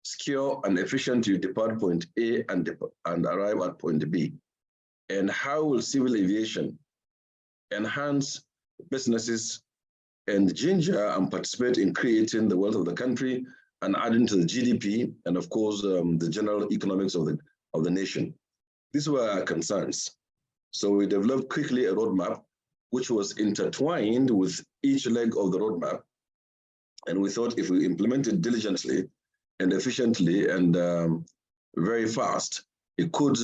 Speaker 5: secure, and efficient you depart point A and arrive at point B. And how will civil aviation enhance businesses and ginger and participate in creating the wealth of the country and adding to the GDP and of course the general economics of the nation. These were our concerns. So we developed quickly a roadmap which was intertwined with each leg of the roadmap. And we thought if we implement it diligently and efficiently and very fast, it could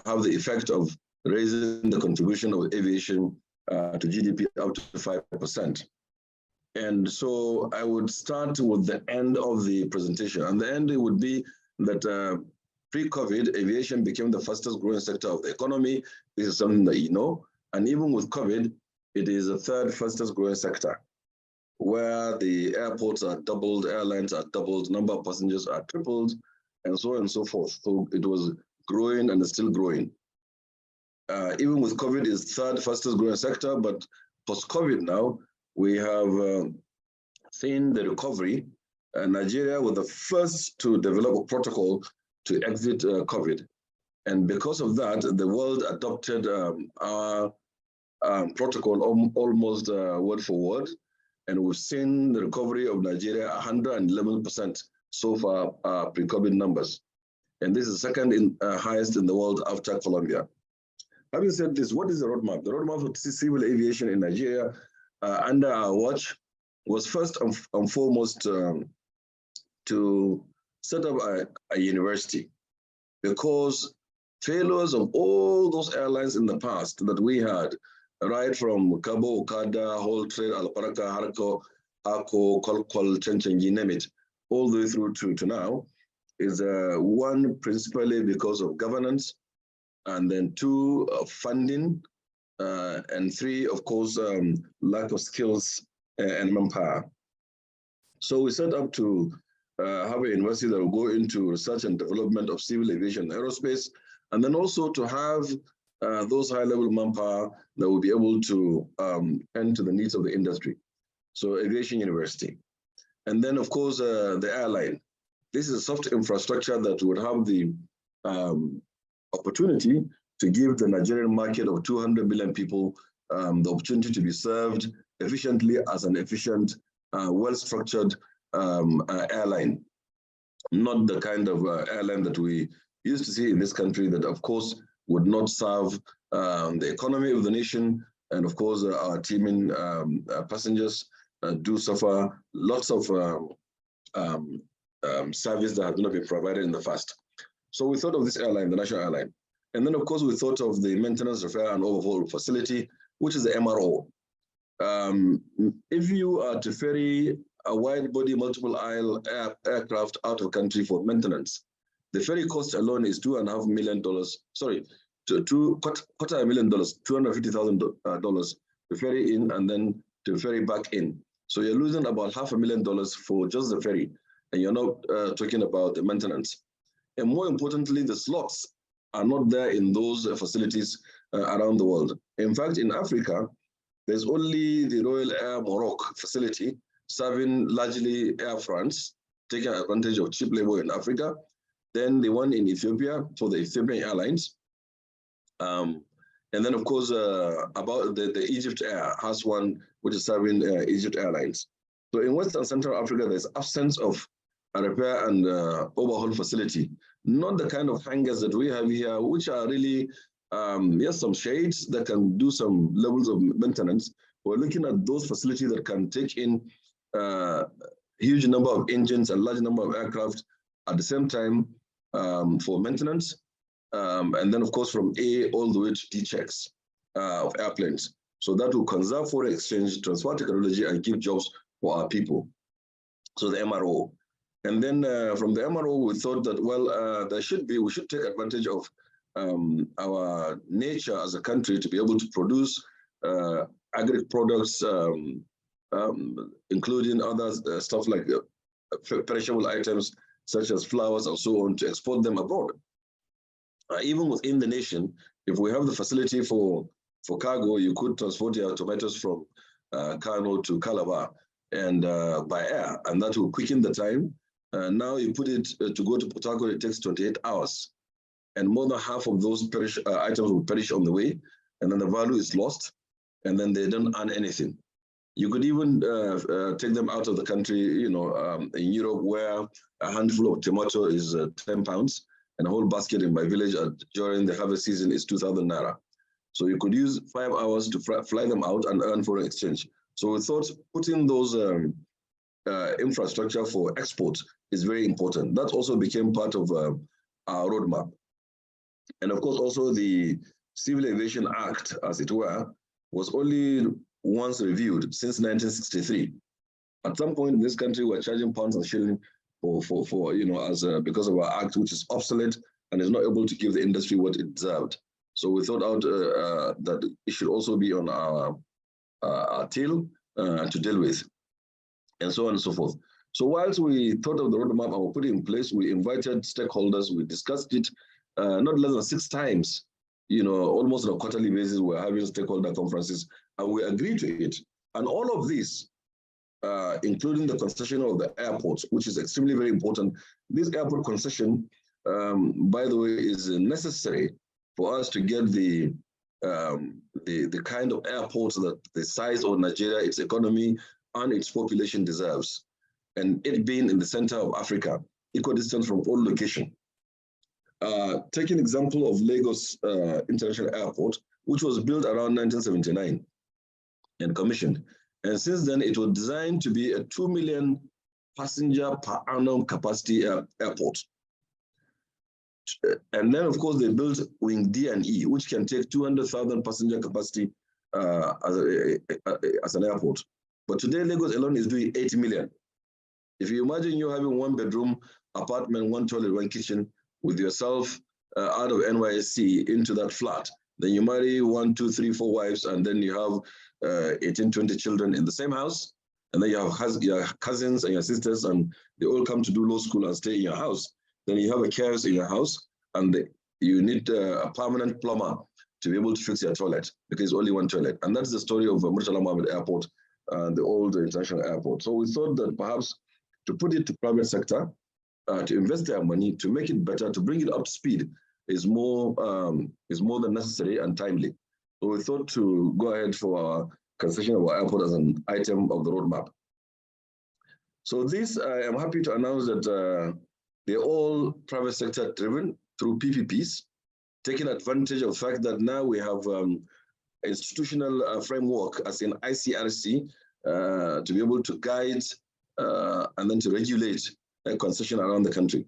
Speaker 5: have the effect of raising the contribution of aviation to GDP up to 5%. And so I would start with the end of the presentation. And the end it would be that pre-COVID, aviation became the fastest growing sector of the economy. This is something that you know. And even with COVID, it is the third fastest growing sector, where the airports are doubled, airlines are doubled, number of passengers are tripled, and so on and so forth. So it was growing and is still growing. Even with COVID, it's third fastest growing sector, but post-COVID now, we have seen the recovery. Nigeria was the first to develop a protocol to exit COVID. And because of that, the world adopted our protocol almost word for word. And we've seen the recovery of Nigeria 111% so far, pre-COVID numbers. And this is second highest in the world after Colombia. Having said this, what is the roadmap? The roadmap for civil aviation in Nigeria under our watch was first and foremost to set up a university, because failures of all those airlines in the past that we had, right from Cabo, Okada, Whole Trade, Alparaka, Harco, Ako, Kolkol, Chenchengi, you name it, all the way through to now, is one, principally because of governance, and then two, funding, and three, of course, lack of skills and manpower. So we set up to have a university that will go into research and development of civil aviation and aerospace, and then also to have those high-level manpower that will be able to tend to the needs of the industry. So aviation university. And then, of course, the airline. This is a soft infrastructure that would have the opportunity to give the Nigerian market of 200 million people the opportunity to be served efficiently as an efficient, well-structured airline. Not the kind of airline that we used to see in this country that, of course, would not serve the economy of the nation. And of course, our teaming passengers do suffer lots of service that has not been provided in the past. So we thought of this airline, the national airline. And then, of course, we thought of the maintenance, repair, and overhaul facility, which is the MRO. If you are to ferry a wide-body, multiple-aisle aircraft out of country for maintenance, the ferry cost alone is $2.5 million. Sorry, $250,000, $250,000 to ferry in and then to ferry back in. So you're losing about $500,000 for just the ferry, and you're not talking about the maintenance. And more importantly, the slots are not there in those facilities around the world. In fact, in Africa, there's only the Royal Air Morocco facility serving largely Air France, taking advantage of cheap labor in Africa. Then the one in Ethiopia for the Ethiopian Airlines. And then, of course, about the Egypt Air has one which is serving Egypt Airlines. So in West and Central Africa, there's absence of a repair and overhaul facility. Not the kind of hangars that we have here, which are really, yes, some shades that can do some levels of maintenance. We're looking at those facilities that can take in huge number of engines and large number of aircraft at the same time for maintenance. And then, of course, from A all the way to D checks of airplanes. So that will conserve foreign exchange, transfer technology, and give jobs for our people. So the MRO. And then from the MRO, we thought that, well, we should take advantage of our nature as a country to be able to produce agri products, including other stuff like perishable items, such as flowers and so on, to export them abroad. Even within the nation, if we have the facility for cargo, you could transport your tomatoes from Kano to Calabar and by air, and that will quicken the time. Now you put it to go to Port Harcourt, it takes 28 hours. And more than half of those items will perish on the way, and then the value is lost, and then they don't earn anything. You could even take them out of the country, in Europe, where a handful of tomato is 10 pounds, and a whole basket in my village during the harvest season is 2,000 naira. So you could use 5 hours to fly them out and earn foreign exchange. So we thought putting those infrastructure for export is very important. That also became part of our roadmap. And of course, also the Civil Aviation Act, as it were, was only once reviewed since 1963. At some point in this country, we're charging pounds and shillings because of our act, which is obsolete and is not able to give the industry what it deserved. So we thought out that it should also be on our tail to deal with, and so on and so forth. So whilst we thought of the roadmap and we put it in place, we invited stakeholders, we discussed it not less than 6 times, almost on a quarterly basis, we're having stakeholder conferences, and we agreed to it. And all of this, including the concession of the airports, which is extremely very important. This airport concession, by the way, is necessary for us to get the kind of airports that the size of Nigeria, its economy, and its population deserves. And it being in the center of Africa, equidistant from all location. Take an example of Lagos International Airport, which was built around 1979 and commissioned. And since then, it was designed to be a 2 million passenger per annum capacity airport. And then, of course, they built Wing D and E, which can take 200,000 passenger capacity as an airport. But today, Lagos alone is doing 80 million. If you imagine you having 1-bedroom apartment, 1 toilet, 1 kitchen with yourself out of NYSC into that flat, then you marry 1, 2, 3, 4 wives, and then you have 18, 20 children in the same house, and then you have your cousins and your sisters, and they all come to do law school and stay in your house. Then you have a carers in your house, and you need a permanent plumber to be able to fix your toilet, because it's only 1 toilet. And that's the story of Murtala Mohammed Airport, the old international airport. So we thought that perhaps to put it to private sector, to invest their money, to make it better, to bring it up to speed is more than necessary and timely. So we thought to go ahead for our concession of our airport as an item of the roadmap. So this, I am happy to announce that they're all private sector driven through PPPs, taking advantage of the fact that now we have institutional framework as in ICRC to be able to guide and then to regulate a concession around the country.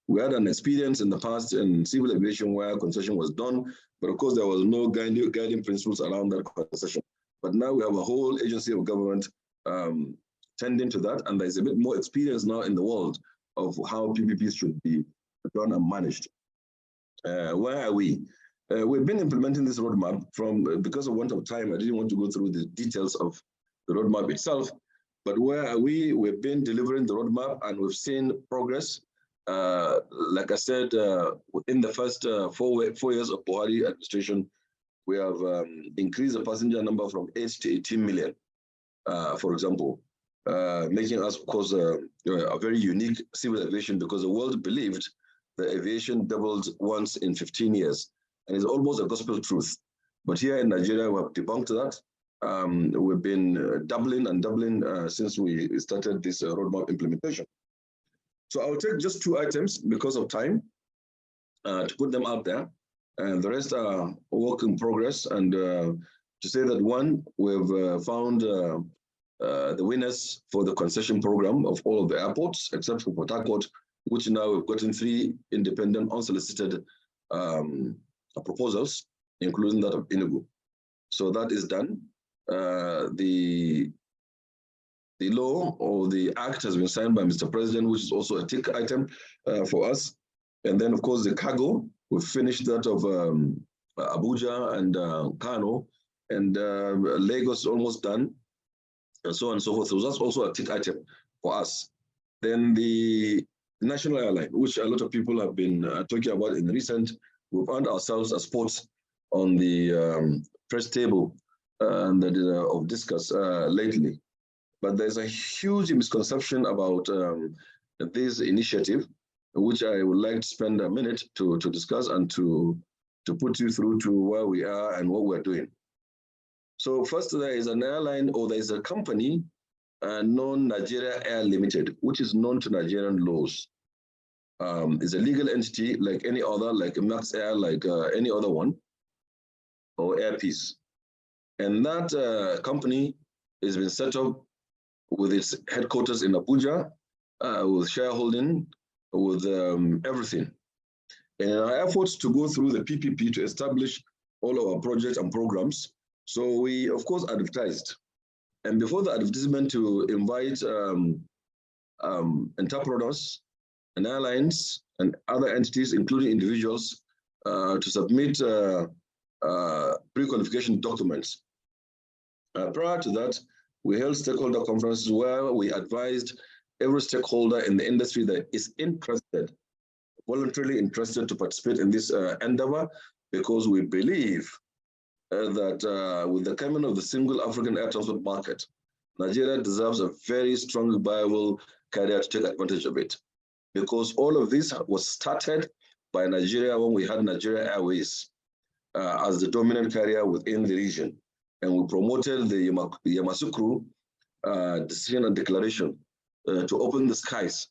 Speaker 5: We had an experience in the past in civil aviation where concession was done, but of course there was no guiding principles around that concession. But now we have a whole agency of government tending to that, and there's a bit more experience now in the world of how PPPs should be done and managed. Where are we? We've been implementing this roadmap because of want of time, I didn't want to go through the details of the roadmap itself, but where are we? We've been delivering the roadmap and we've seen progress. Like I said, in the first 4 years of Buhari administration, we have increased the passenger number from 8 to 18 million, for example, making us, of course, a very unique civil aviation, because the world believed the aviation doubled once in 15 years, and it's almost a gospel truth. But here in Nigeria, we have debunked that. We've been doubling and doubling since we started this roadmap implementation. So I'll take just 2 items because of time to put them out there, and the rest are work in progress. And to say that, one, we've found the winners for the concession program of all of the airports, except for Port Harcourt, which now we've gotten 3 independent, unsolicited proposals, including that of Enugu. So that is done. The law or the act has been signed by Mr. President, which is also a tick item for us. And then, of course, the cargo, we've finished that of Abuja and Kano, and Lagos almost done, and so on and so forth. So that's also a tick item for us. Then the national airline, which a lot of people have been talking about in recent, we found ourselves as sports on the press table of discuss lately. But there's a huge misconception about this initiative, which I would like to spend a minute to discuss and to put you through to where we are and what we're doing. So first, there is an airline, or there is a company known Nigeria Air Limited, which is known to Nigerian laws. It's a legal entity like any other, like Max Air, like any other one, or Air Peace. And that company has been set up with its headquarters in Abuja, with shareholding, with everything. And in our efforts to go through the PPP to establish all of our projects and programs, so we, of course, advertised. And before the advertisement, to invite entrepreneurs and airlines and other entities, including individuals, to submit pre-qualification documents. Prior to that, we held stakeholder conferences where we advised every stakeholder in the industry that is interested, voluntarily interested to participate in this endeavor, because we believe that with the coming of the single African air transport market, Nigeria deserves a very strong, viable carrier to take advantage of it. Because all of this was started by Nigeria when we had Nigeria Airways as the dominant carrier within the region. And we promoted the Yamoussoukro decision and declaration to open the skies,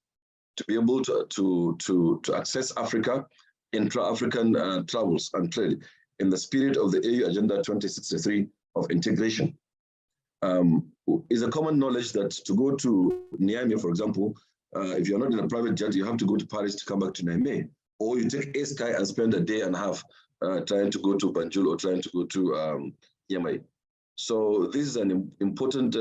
Speaker 5: to be able to access Africa, intra-African travels and trade in the spirit of the AU Agenda 2063 of integration. It's a common knowledge that to go to Niamey, for example, if you're not in a private jet, you have to go to Paris to come back to Niamey, or you take a sky and spend a day and a half trying to go to Banjul or trying to go to Niamey. So this is an important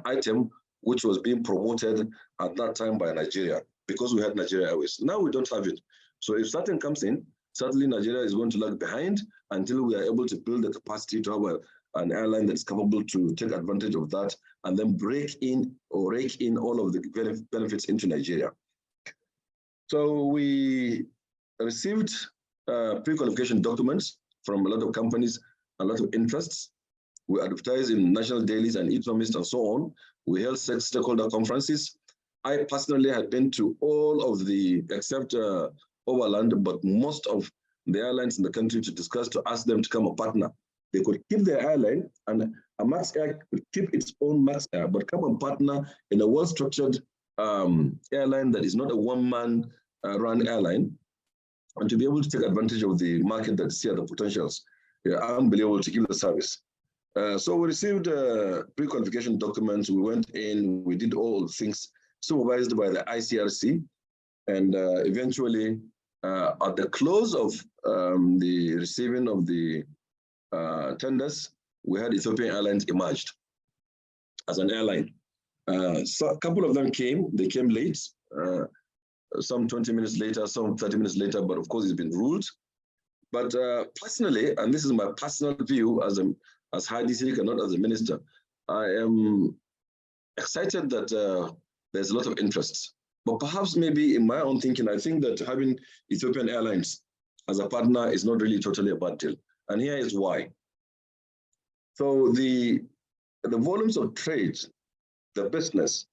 Speaker 5: item which was being promoted at that time by Nigeria, because we had Nigeria Airways. Now we don't have it. So if something comes in, certainly Nigeria is going to lag behind until we are able to build the capacity to have an airline that's capable to take advantage of that and then break in or rake in all of the benefits into Nigeria. So we received pre-qualification documents from a lot of companies, a lot of interests. We advertised in national dailies and economists and so on. We held stakeholder conferences. I personally had been to all of the, except Overland, but most of the airlines in the country to discuss, to ask them to come a partner. They could keep their airline, and a Max Air could keep its own Max Air, but come and partner in a well-structured airline that is not a one-man run airline, and to be able to take advantage of the market that's here, the potentials. Yeah, unbelievable to give the service. So we received pre-qualification documents. We went in, we did all things supervised by the ICRC, and eventually, at the close of the receiving of the tenders, we had Ethiopian Airlines emerged as an airline. So a couple of them came, they came late, some 20 minutes later, some 30 minutes later, but of course it's been ruled. But personally, and this is my personal view as Hadi Sirika, not as a minister, I am excited that there's a lot of interest. But perhaps maybe in my own thinking, I think that having Ethiopian Airlines as a partner is not really totally a bad deal. And here is why. So the volumes of trade, the business,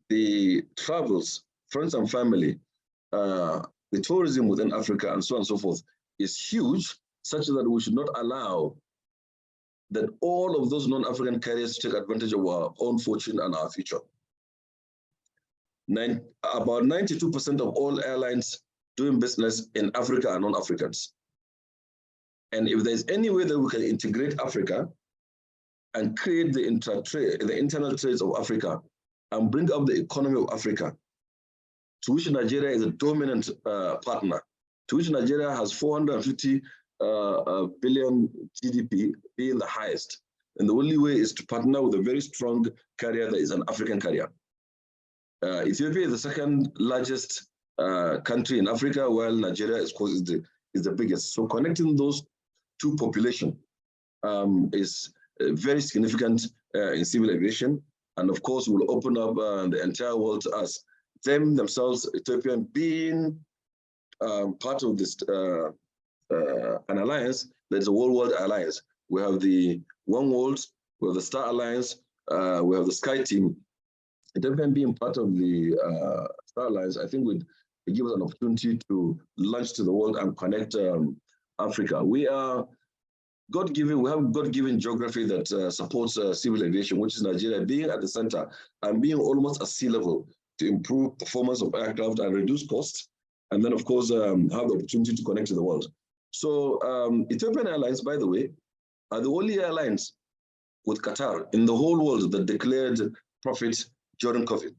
Speaker 5: the travels, friends and family, the tourism within Africa and so on and so forth is huge, such that we should not allow that all of those non-African carriers take advantage of our own fortune and our future. About 92% of all airlines doing business in Africa are non-Africans. And if there's any way that we can integrate Africa and create the internal trades of Africa and bring up the economy of Africa, to which Nigeria is a dominant partner, to which Nigeria has 450 billion GDP, being the highest. And the only way is to partner with a very strong carrier that is an African carrier. Ethiopia is the second largest country in Africa, while Nigeria is the biggest. So connecting those two populations is very significant in civil aviation, and of course will open up the entire world to us. Them themselves, Ethiopian, being part of this an alliance that is a worldwide alliance. We have the One World, we have the Star Alliance, we have the Sky Team. Ethiopian being part of the Star Alliance, I think would give us an opportunity to launch to the world and connect Africa. We are God-given, we have God-given geography that supports civil aviation, which is Nigeria being at the center and being almost at sea level to improve performance of aircraft and reduce costs, and then of course have the opportunity to connect to the world. So Ethiopian Airlines, by the way, are the only airlines with Qatar in the whole world that declared profit during COVID.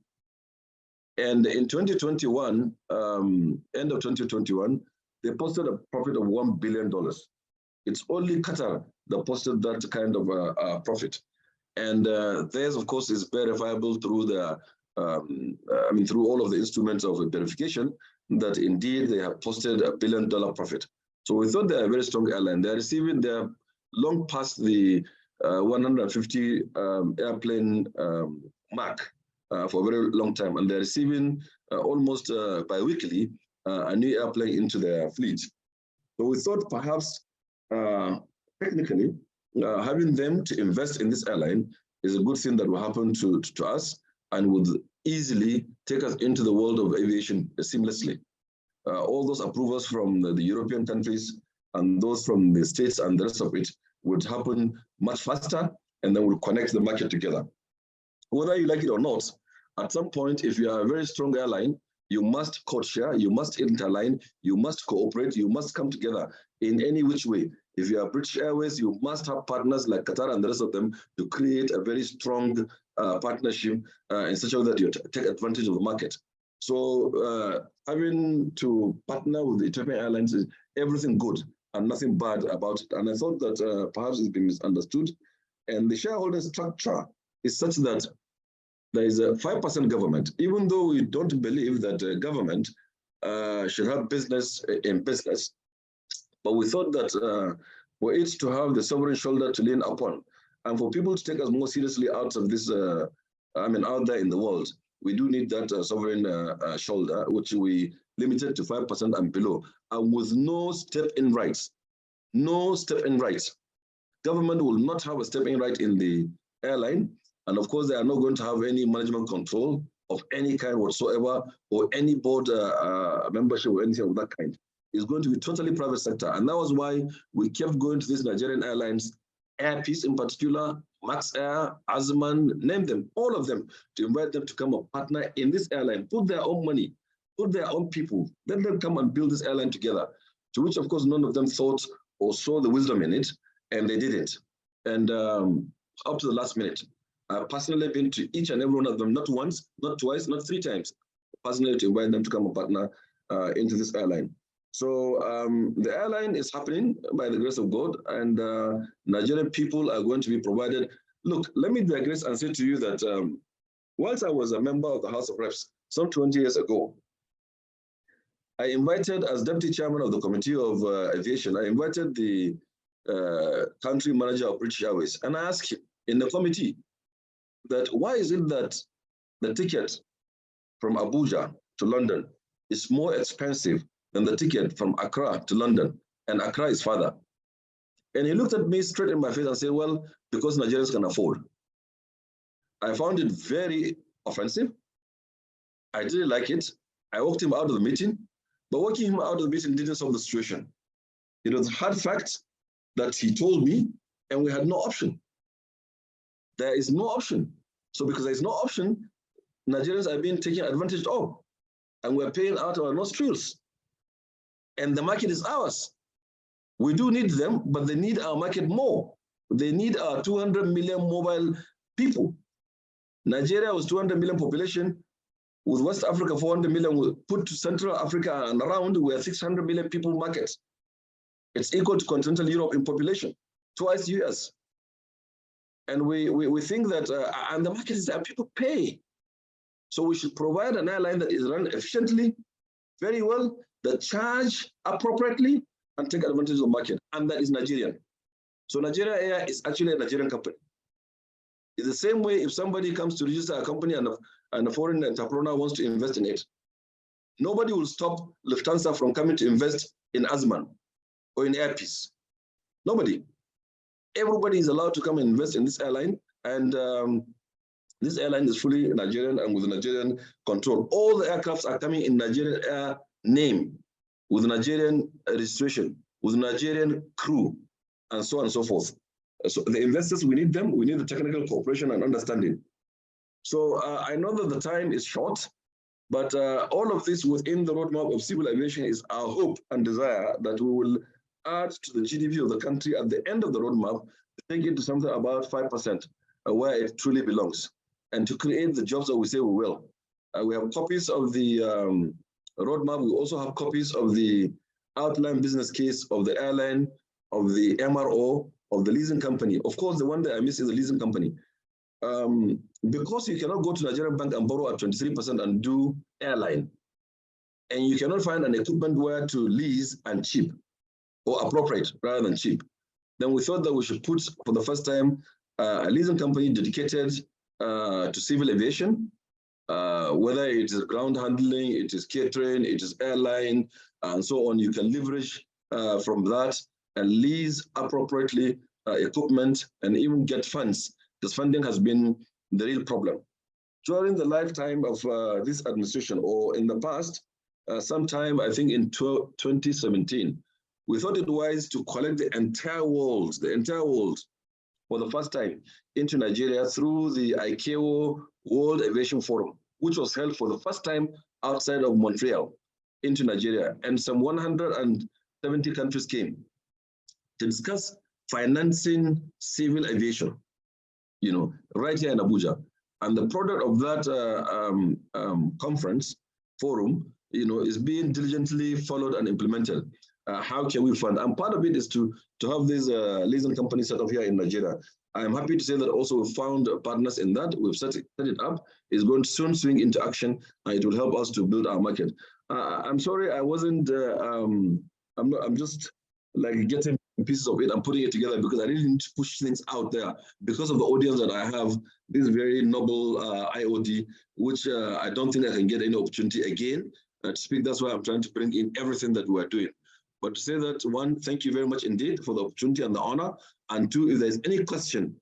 Speaker 5: And in 2021, end of 2021, they posted a profit of $1 billion. It's only Qatar that posted that kind of profit. And theirs, of course, is verifiable through the, through all of the instruments of verification that indeed they have posted $1 billion profit. So we thought they're a very strong airline. They're long past the 150 airplane mark for a very long time, and they're receiving almost bi-weekly a new airplane into their fleet. So we thought perhaps technically having them to invest in this airline is a good thing that will happen to us and would easily take us into the world of aviation seamlessly. All those approvals from the European countries and those from the States and the rest of it would happen much faster, and then we'll connect the market together. Whether you like it or not, at some point, if you are a very strong airline, you must code-share, you must interline, you must cooperate, you must come together in any which way. If you are British Airways, you must have partners like Qatar and the rest of them to create a very strong partnership in such a way that you take advantage of the market. So having to partner with the Ethiopian Airlines is everything good and nothing bad about it. And I thought that perhaps it's been misunderstood. And the shareholder structure is such that there is a 5% government, even though we don't believe that government should have business in business. But we thought that for it to have the sovereign shoulder to lean upon, and for people to take us more seriously out of this, out there in the world, we do need that sovereign shoulder, which we limited to 5% and below, and with no step-in rights. No step-in rights. Government will not have a step-in right in the airline, and of course, they are not going to have any management control of any kind whatsoever, or any board membership or anything of that kind. It's going to be totally private sector. And that was why we kept going to these Nigerian airlines, Air Peace in particular, Max Air, Azman, name them, all of them, to invite them to come and partner in this airline, put their own money, put their own people, let them come and build this airline together, to which, of course, none of them thought or saw the wisdom in it, and they did it. And up to the last minute, I've personally been to each and every one of them, not once, not twice, not 3 times, personally to invite them to come and partner into this airline. So the airline is happening by the grace of God, and Nigerian people are going to be provided. Look, let me digress and say to you that whilst I was a member of the House of Reps some 20 years ago, I invited, as deputy chairman of the Committee of Aviation, I invited the country manager of British Airways, and I asked him in the committee that why is it that the ticket from Abuja to London is more expensive than the ticket from Accra to London, and Accra is farther. And he looked at me straight in my face and said, well, because Nigerians can afford. I found it very offensive. I didn't like it. I walked him out of the meeting, but walking him out of the meeting didn't solve the situation. It was a hard fact that he told me, and we had no option. There is no option. So because there is no option, Nigerians are being taken advantage of, and we're paying out our nostrils. And the market is ours. We do need them, but they need our market more. They need our 200 million mobile people. Nigeria was 200 million population. With West Africa, 400 million, we put to Central Africa and around, we are 600 million people market. It's equal to continental Europe in population, twice US. And we think that, and the market is that people pay. So we should provide an airline that is run efficiently, very well, that charge appropriately and take advantage of the market, and that is Nigerian. So Nigeria Air is actually a Nigerian company. It's the same way if somebody comes to register a company and a foreign entrepreneur wants to invest in it. Nobody will stop Lufthansa from coming to invest in Azman or in Air Peace. Nobody. Everybody is allowed to come and invest in this airline, and this airline is fully Nigerian and with Nigerian control. All the aircrafts are coming in Nigerian Air name, with Nigerian registration, with Nigerian crew, and so on and so forth. So the investors, we need them. We need the technical cooperation and understanding. So I know that the time is short, but all of this within the roadmap of civil aviation is our hope and desire that we will add to the GDP of the country at the end of the roadmap, to take it to something about 5%, where it truly belongs, and to create the jobs that we say we will. We have copies of the roadmap. We also have copies of the outline business case of the airline, of the MRO, of the leasing company. Of course, the one that I miss is the leasing company. Because you cannot go to Nigerian bank and borrow at 23% and do airline, and you cannot find an equipment where to lease and cheap, or appropriate rather than cheap, then we thought that we should put, for the first time, a leasing company dedicated to civil aviation, whether it is ground handling, it is catering, it is airline, and so on. You can leverage from that and lease appropriately equipment and even get funds, because funding has been the real problem. During the lifetime of this administration, or in the past, sometime I think in 2017, we thought it wise to collect the entire world for the first time into Nigeria through the ICAO World Aviation Forum, which was held for the first time outside of Montreal into Nigeria. And some 170 countries came to discuss financing civil aviation, right here in Abuja. And the product of that conference forum, is being diligently followed and implemented. How can we fund? And part of it is to have these leasing companies set up here in Nigeria. I'm happy to say that also we found partners in that. We've set it up. It's going to soon swing into action, and it will help us to build our market. I'm sorry, I wasn't. I'm just like getting pieces of it and putting it together, because I really need to push things out there because of the audience that I have. This very noble IoD, which I don't think I can get any opportunity again to speak. That's why I'm trying to bring in everything that we're doing. But to say that, one, thank you very much indeed for the opportunity and the honor. And two, if there's any question,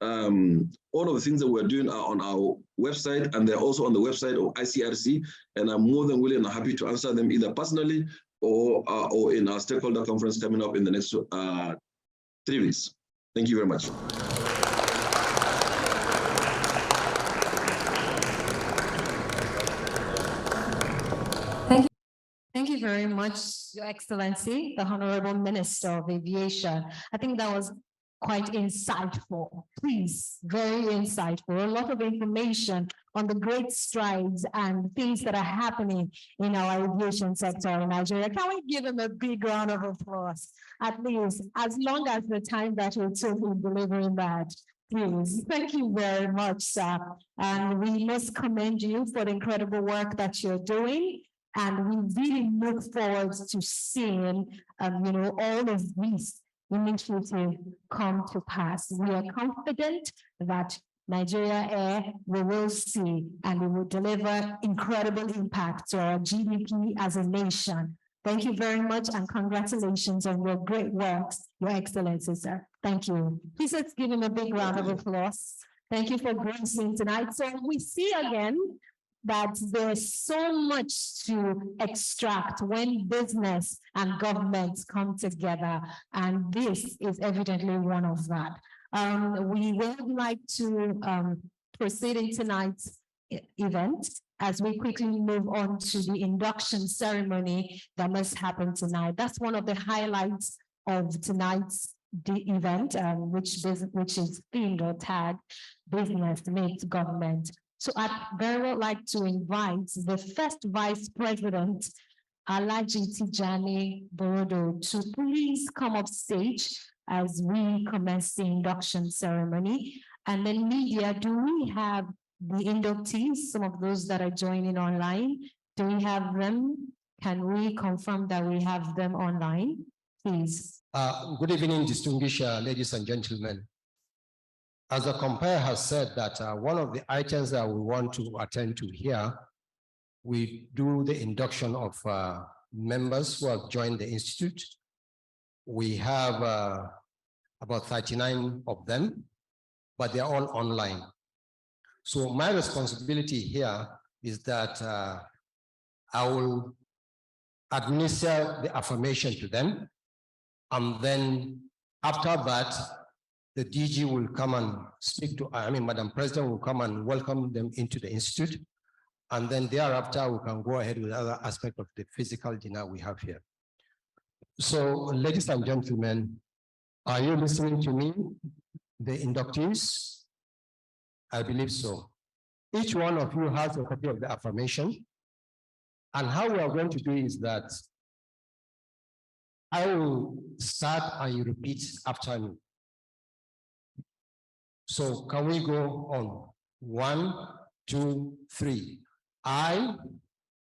Speaker 5: all of the things that we're doing are on our website, and they're also on the website of ICRC. And I'm more than willing and happy to answer them either personally or in our stakeholder conference coming up in the next 3 weeks. Thank you very much.
Speaker 6: Thank you very much, Your Excellency, the Honorable Minister of Aviation. I think that was quite insightful. Please, very insightful. A lot of information on the great strides and things that are happening in our aviation sector in Nigeria. Can we give him a big round of applause? At least, as long as the time that we're taking delivering that. Please, thank you very much, sir. And we must commend you for the incredible work that you're doing. And we really look forward to seeing, all of these initiatives come to pass. We are confident that Nigeria Air, we will see, and it will deliver incredible impact to our GDP as a nation. Thank you very much, and congratulations on your great works, Your Excellency, sir. Thank you. Please let's give him a big round of applause. Thank you for gracing tonight. So we see again that there's so much to extract when business and governments come together, and this is evidently one of that. We would like to proceed in tonight's event as we quickly move on to the induction ceremony that must happen tonight. That's one of the highlights of tonight's event, which is themed or tagged Business Meets Government. So I'd very well like to invite the first Vice President, Alhaji Tijani Borodo, to please come up stage as we commence the induction ceremony. And then media, do we have the inductees, some of those that are joining online? Do we have them? Can we confirm that we have them online, please?
Speaker 7: Good evening, distinguished ladies and gentlemen. As the compere has said that one of the items that we want to attend to here, we do the induction of members who have joined the Institute. We have about 39 of them, but they're all online. So my responsibility here is that I will administer the affirmation to them. And then after that, the DG will come and speak to, Madam President will come and welcome them into the Institute. And then thereafter, we can go ahead with other aspects of the physical dinner we have here. So, ladies and gentlemen, are you listening to me? The inductees? I believe so. Each one of you has a copy of the affirmation. And how we are going to do is that I will start and you repeat after me. So can we go on? 1, 2, 3. I,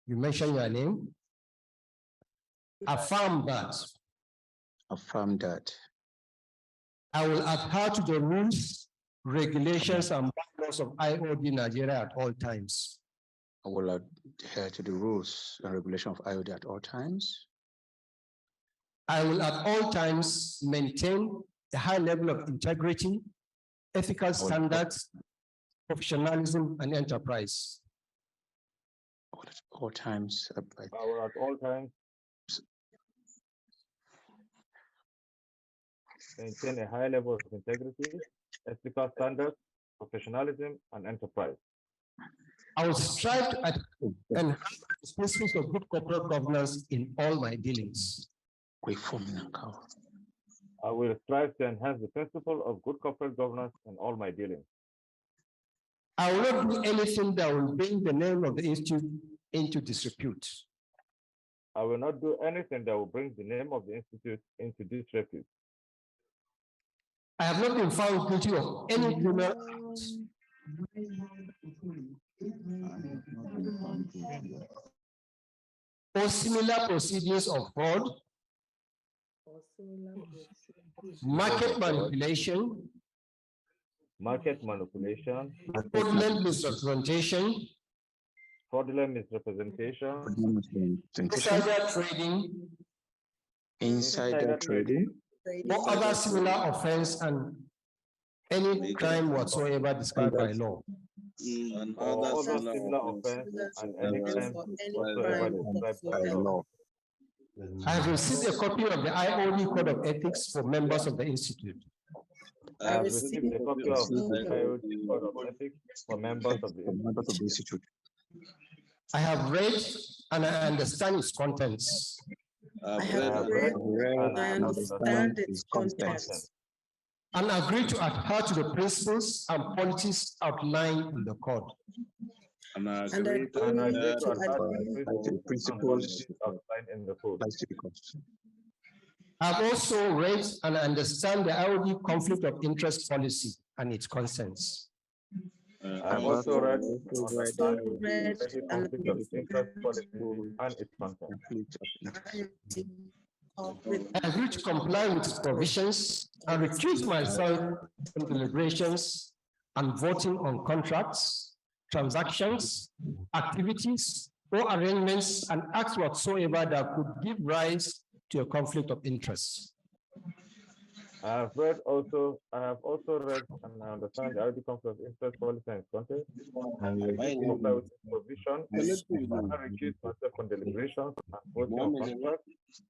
Speaker 7: you mention your name. Affirm that.
Speaker 8: Affirm that.
Speaker 7: I will adhere to the rules, regulations, and bylaws of IoD Nigeria at all times.
Speaker 8: I will adhere to the rules and regulation of IoD at all times.
Speaker 7: I will at all times maintain a high level of integrity, ethical standards, professionalism, and enterprise.
Speaker 8: At all times.
Speaker 9: I will at all times maintain a high level of integrity, ethical standards, professionalism, and enterprise.
Speaker 7: I will strive to enhance the principles of good corporate governance in all my dealings.
Speaker 9: I will strive to enhance the principle of good corporate governance in all my dealings.
Speaker 7: I will not do anything that will bring the name of the institute into disrepute.
Speaker 9: I will not do anything that will bring the name of the institute into disrepute.
Speaker 7: I have not been found guilty of any criminal act or similar proceedings of fraud, market manipulation, fraudulent misrepresentation,
Speaker 8: insider trading,
Speaker 7: or other similar offense and any crime whatsoever described by law.
Speaker 9: And other similar offense and any crime whatsoever described by law.
Speaker 7: I have received a copy of the IoD Code of Ethics for members of the Institute.
Speaker 9: I have received a copy of the IoD Code of Ethics for members of the Institute.
Speaker 7: I have read and I understand its contents.
Speaker 9: I have read and I understand its contents.
Speaker 7: And agree to adhere to the principles and policies outlined in the code.
Speaker 9: And I agree to adhere to the principles outlined in the code.
Speaker 7: I have also read and understand the IoD conflict of interest policy and its consents.
Speaker 9: I have also read and understand the conflict of interest policy and its consents.
Speaker 7: I agree to comply with its provisions and recuse myself from deliberations and voting on contracts, transactions, activities, or arrangements and acts whatsoever that could give rise to a conflict of interest.
Speaker 9: I have also read and I understand the IoD conflict of interest policy and its content. And I agree to comply with its provision and recuse myself from deliberations and voting on contracts.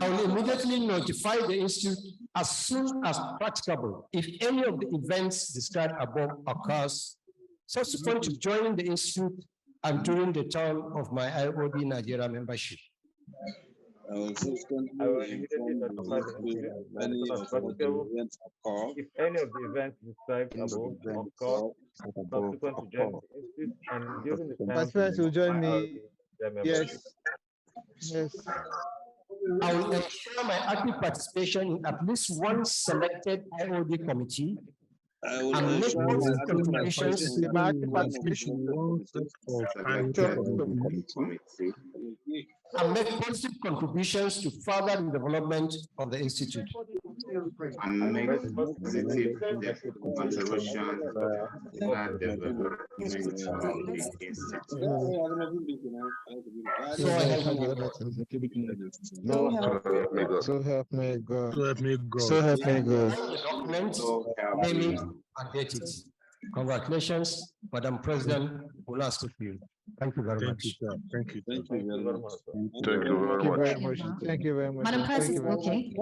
Speaker 7: I will immediately notify the institute as soon as practicable if any of the events described above occurs subsequent to joining the institute and during the term of my IoD Nigeria membership.
Speaker 9: I will immediately notify the institute as soon as practicable if any of the events described above occur subsequent to joining the institute and during the term of my IoD membership.
Speaker 10: Yes.
Speaker 7: I will ensure my active participation in at least one selected IoD committee and make positive contributions to further the development of the institute.
Speaker 11: And make positive contributions to the
Speaker 10: So help me God. So help me God. So help me God.
Speaker 7: Name it and date it. Congratulations, Madam President. Thank you very much.
Speaker 10: Thank you.
Speaker 11: Thank you very much.
Speaker 10: Thank you very much.
Speaker 6: Madam President, okay.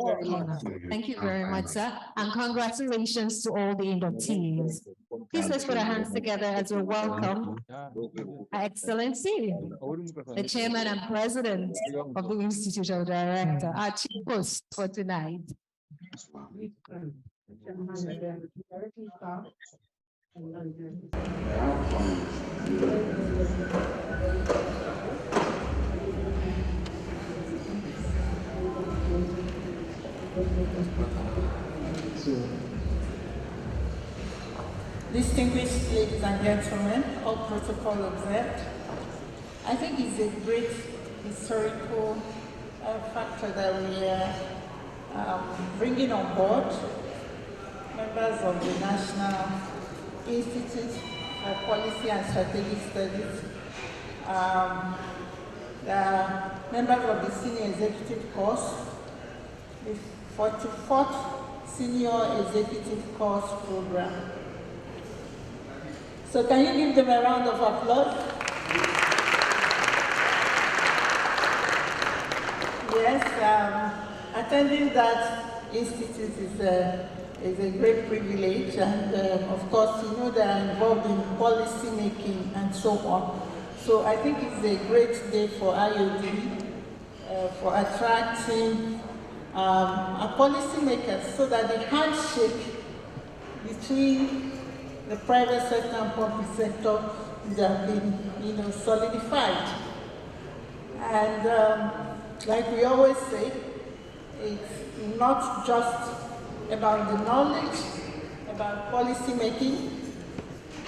Speaker 6: Thank you very much, sir. And congratulations to all the inductees. Please let's put our hands together as we welcome Her Excellency, the Chairman and President of the Institutional Director, our chief host for tonight.
Speaker 2: Distinguished ladies and gentlemen, all protocol observed, I think it's a great historical factor that we are bringing on board members of the National Institute for Policy and Strategic Studies. The members of the Senior Executive Course, the 44th Senior Executive Course Program. So can you give them a round of applause? Yes, attending that institute is a great privilege, and of course, you know, they are involved in policy making and so on. So I think it's a great day for IoD, for attracting our policymakers, so that the handshake between the private sector and public sector would have been, you know, solidified. And like we always say, it's not just about the knowledge, about policy making.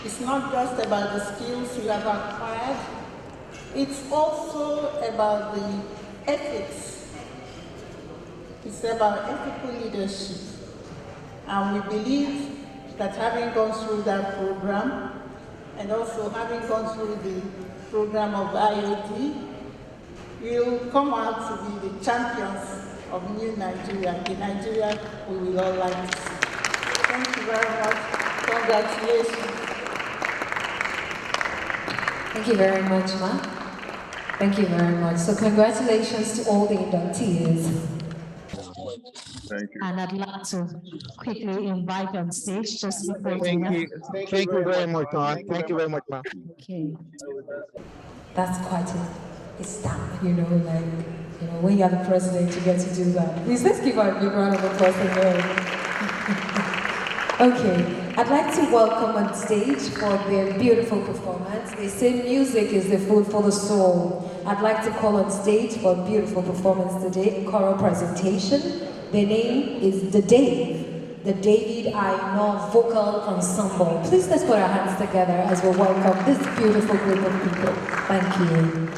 Speaker 2: It's not just about the skills we have acquired. It's also about the ethics. It's about ethical leadership. And we believe that having gone through that program, and also having gone through the program of IoD, we'll come out to be the champions of new Nigeria, the Nigeria we will all like to see. Thank you very much. Congratulations.
Speaker 6: Thank you very much, Ma. Thank you very much. So congratulations to all the inductees.
Speaker 10: Thank you.
Speaker 6: And I'd like to quickly invite on stage just to
Speaker 10: Thank you. Thank you very much, Ma. Thank you very much, Ma.
Speaker 6: Okay. That's quite a stamp, you know, like, you know, when you're the president, you get to do that. Please, let's give our big round of applause again. Okay, I'd like to welcome on stage for their beautiful performance. They say music is the food for the soul. I'd like to call on stage for a beautiful performance today, choral presentation. Their name is The David I Know Vocal Ensemble. Please let's put our hands together as we welcome this beautiful group of people. Thank you.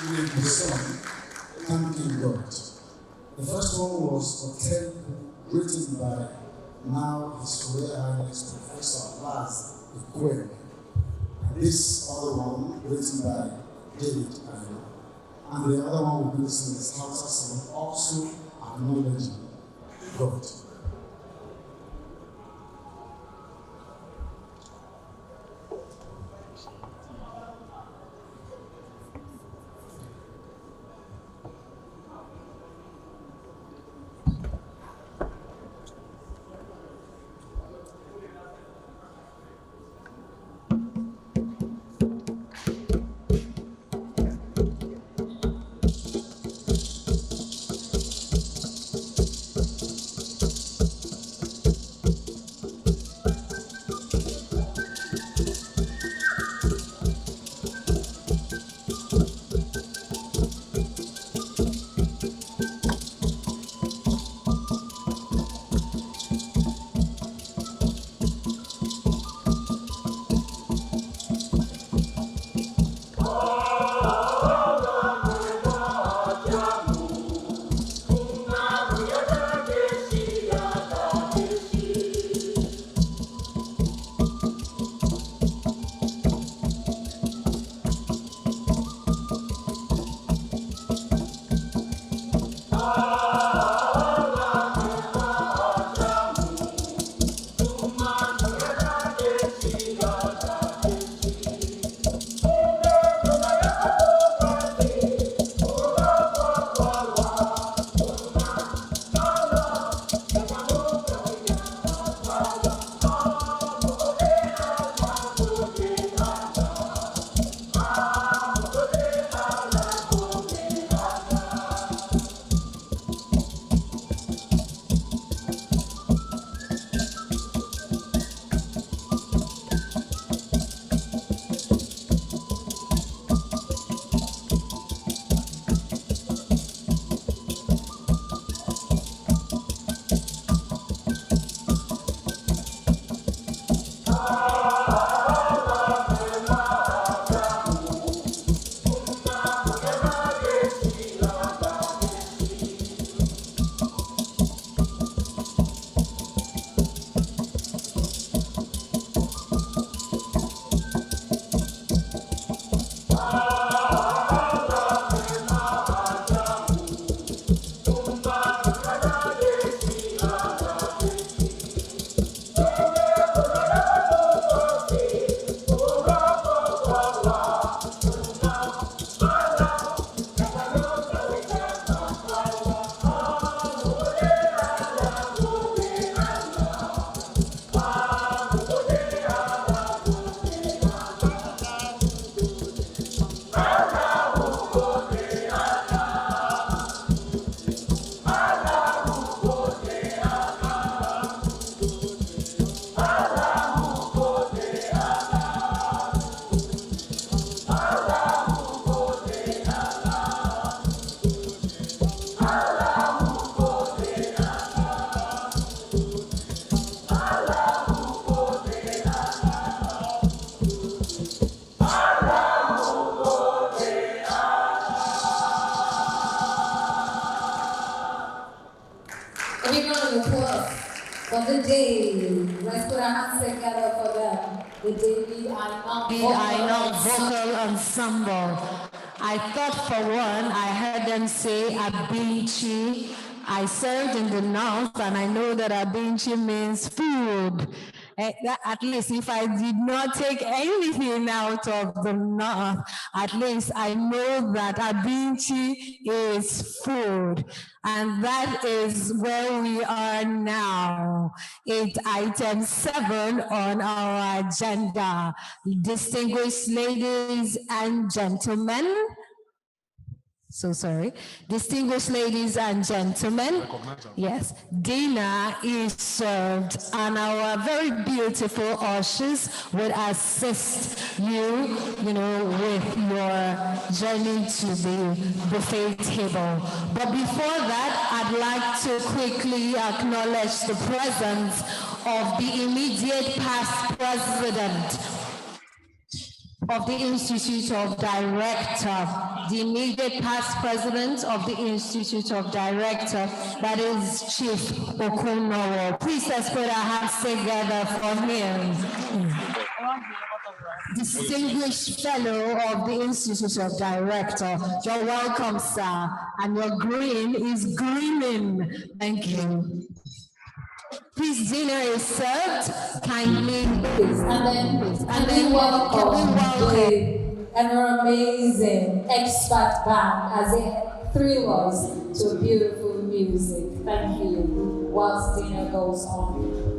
Speaker 12: in the song, Thanking God. The first one was a tale written by now His Royal Highness Professor Laz Ikweme. This other one written by David Ayo. And the other one will be listening is Hausa song, also acknowledging God.
Speaker 1: the day. Let's put our hands together for them. The David Ainong
Speaker 6: vocal ensemble. I thought for one, I heard them say Abinchi. I served in the north and I know that Abinchi means food. At least if I did not take anything out of the north, at least I know that Abinchi is food. And that is where we are now. It's item 7 on our agenda. Distinguished ladies and gentlemen, distinguished ladies and gentlemen, yes, dinner is served and our very beautiful ushers will assist you, with your journey to the buffet table. But before that, I'd like to quickly acknowledge the presence of the immediate past president, of the Institute of Director, the immediate past president of the Institute of Director, that is Chief Okunowo. Please let's put our hands together for him. Distinguished fellow of the Institute of Director, you're welcome, sir, and your green is greening. Thank you. Please, dinner is served. Kindly, please. And then welcome
Speaker 1: an amazing expert band as it thrills us to beautiful music. Thank you. Whilst dinner goes on.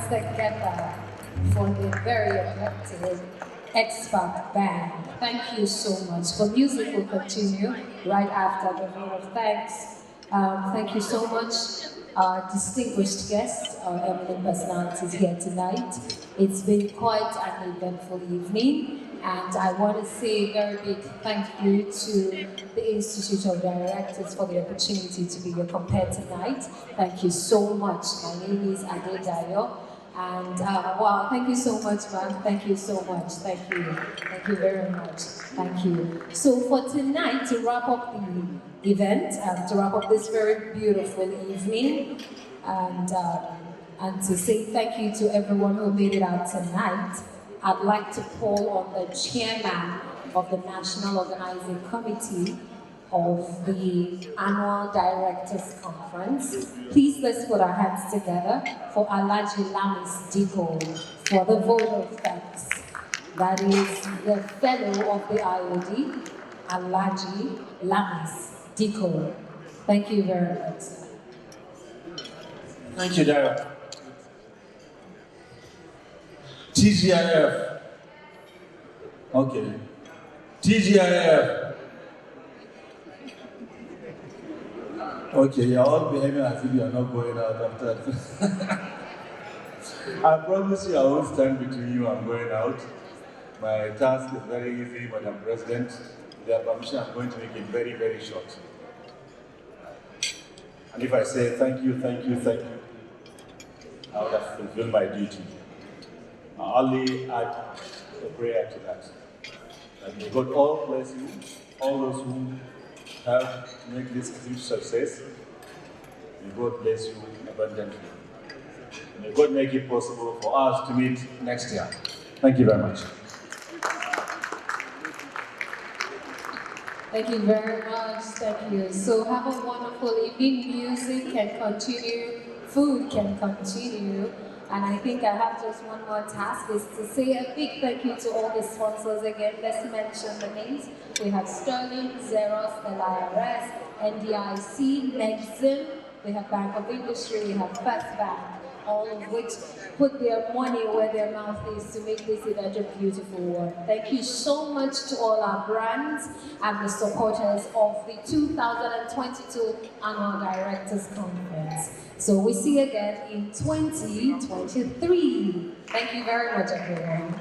Speaker 1: together for the very effective expert band. Thank you so much. The music will continue right after the vote of thanks. Thank you so much, distinguished guests, eminent personalities here tonight. It's been quite an eventful evening, and I want to say a very big thank you to the Institute of Directors for the opportunity to be your compare tonight. Thank you so much. My name is Adedayo. And wow, thank you so much, ma'am. Thank you so much. Thank you. Thank you very much. Thank you. So for tonight, to wrap up the event, to wrap up this very beautiful evening, and to say thank you to everyone who made it out tonight, I'd like to call on the chairman of the National Organizing Committee of the Annual Directors Conference. Please let's put our hands together for Alhaji Lamis Diko for the vote of thanks. That is the fellow of the IoD, Alhaji Lamis Diko. Thank you very much.
Speaker 13: Thank you, Dara. TGIF. Okay. TGIF. Okay, you're all behaving as if you're not going out after. I promise you I won't stand between you and going out. My task is very easy, Madam President. With your permission, I'm going to make it very, very short. And if I say thank you, thank you, thank you, I would have fulfilled my duty. I'll only add a prayer to that. And may God all bless you, all those who have made this huge success. May God bless you abundantly. May God make it possible for us to meet next year. Thank you very much.
Speaker 1: Thank you very much. Thank you. So have a wonderful evening. Music can continue, food can continue. And I think I have just one more task, is to say a big thank you to all the sponsors again. Let's mention the names. We have Sterling, Xerox, LIRS, NDIC, Nexim, we have Bank of Industry, we have First Bank, all of which put their money where their mouth is to make this event a beautiful one. Thank you so much to all our brands and the supporters of the 2022 Annual Directors Conference. So we see you again in 2023. Thank you very much, everyone.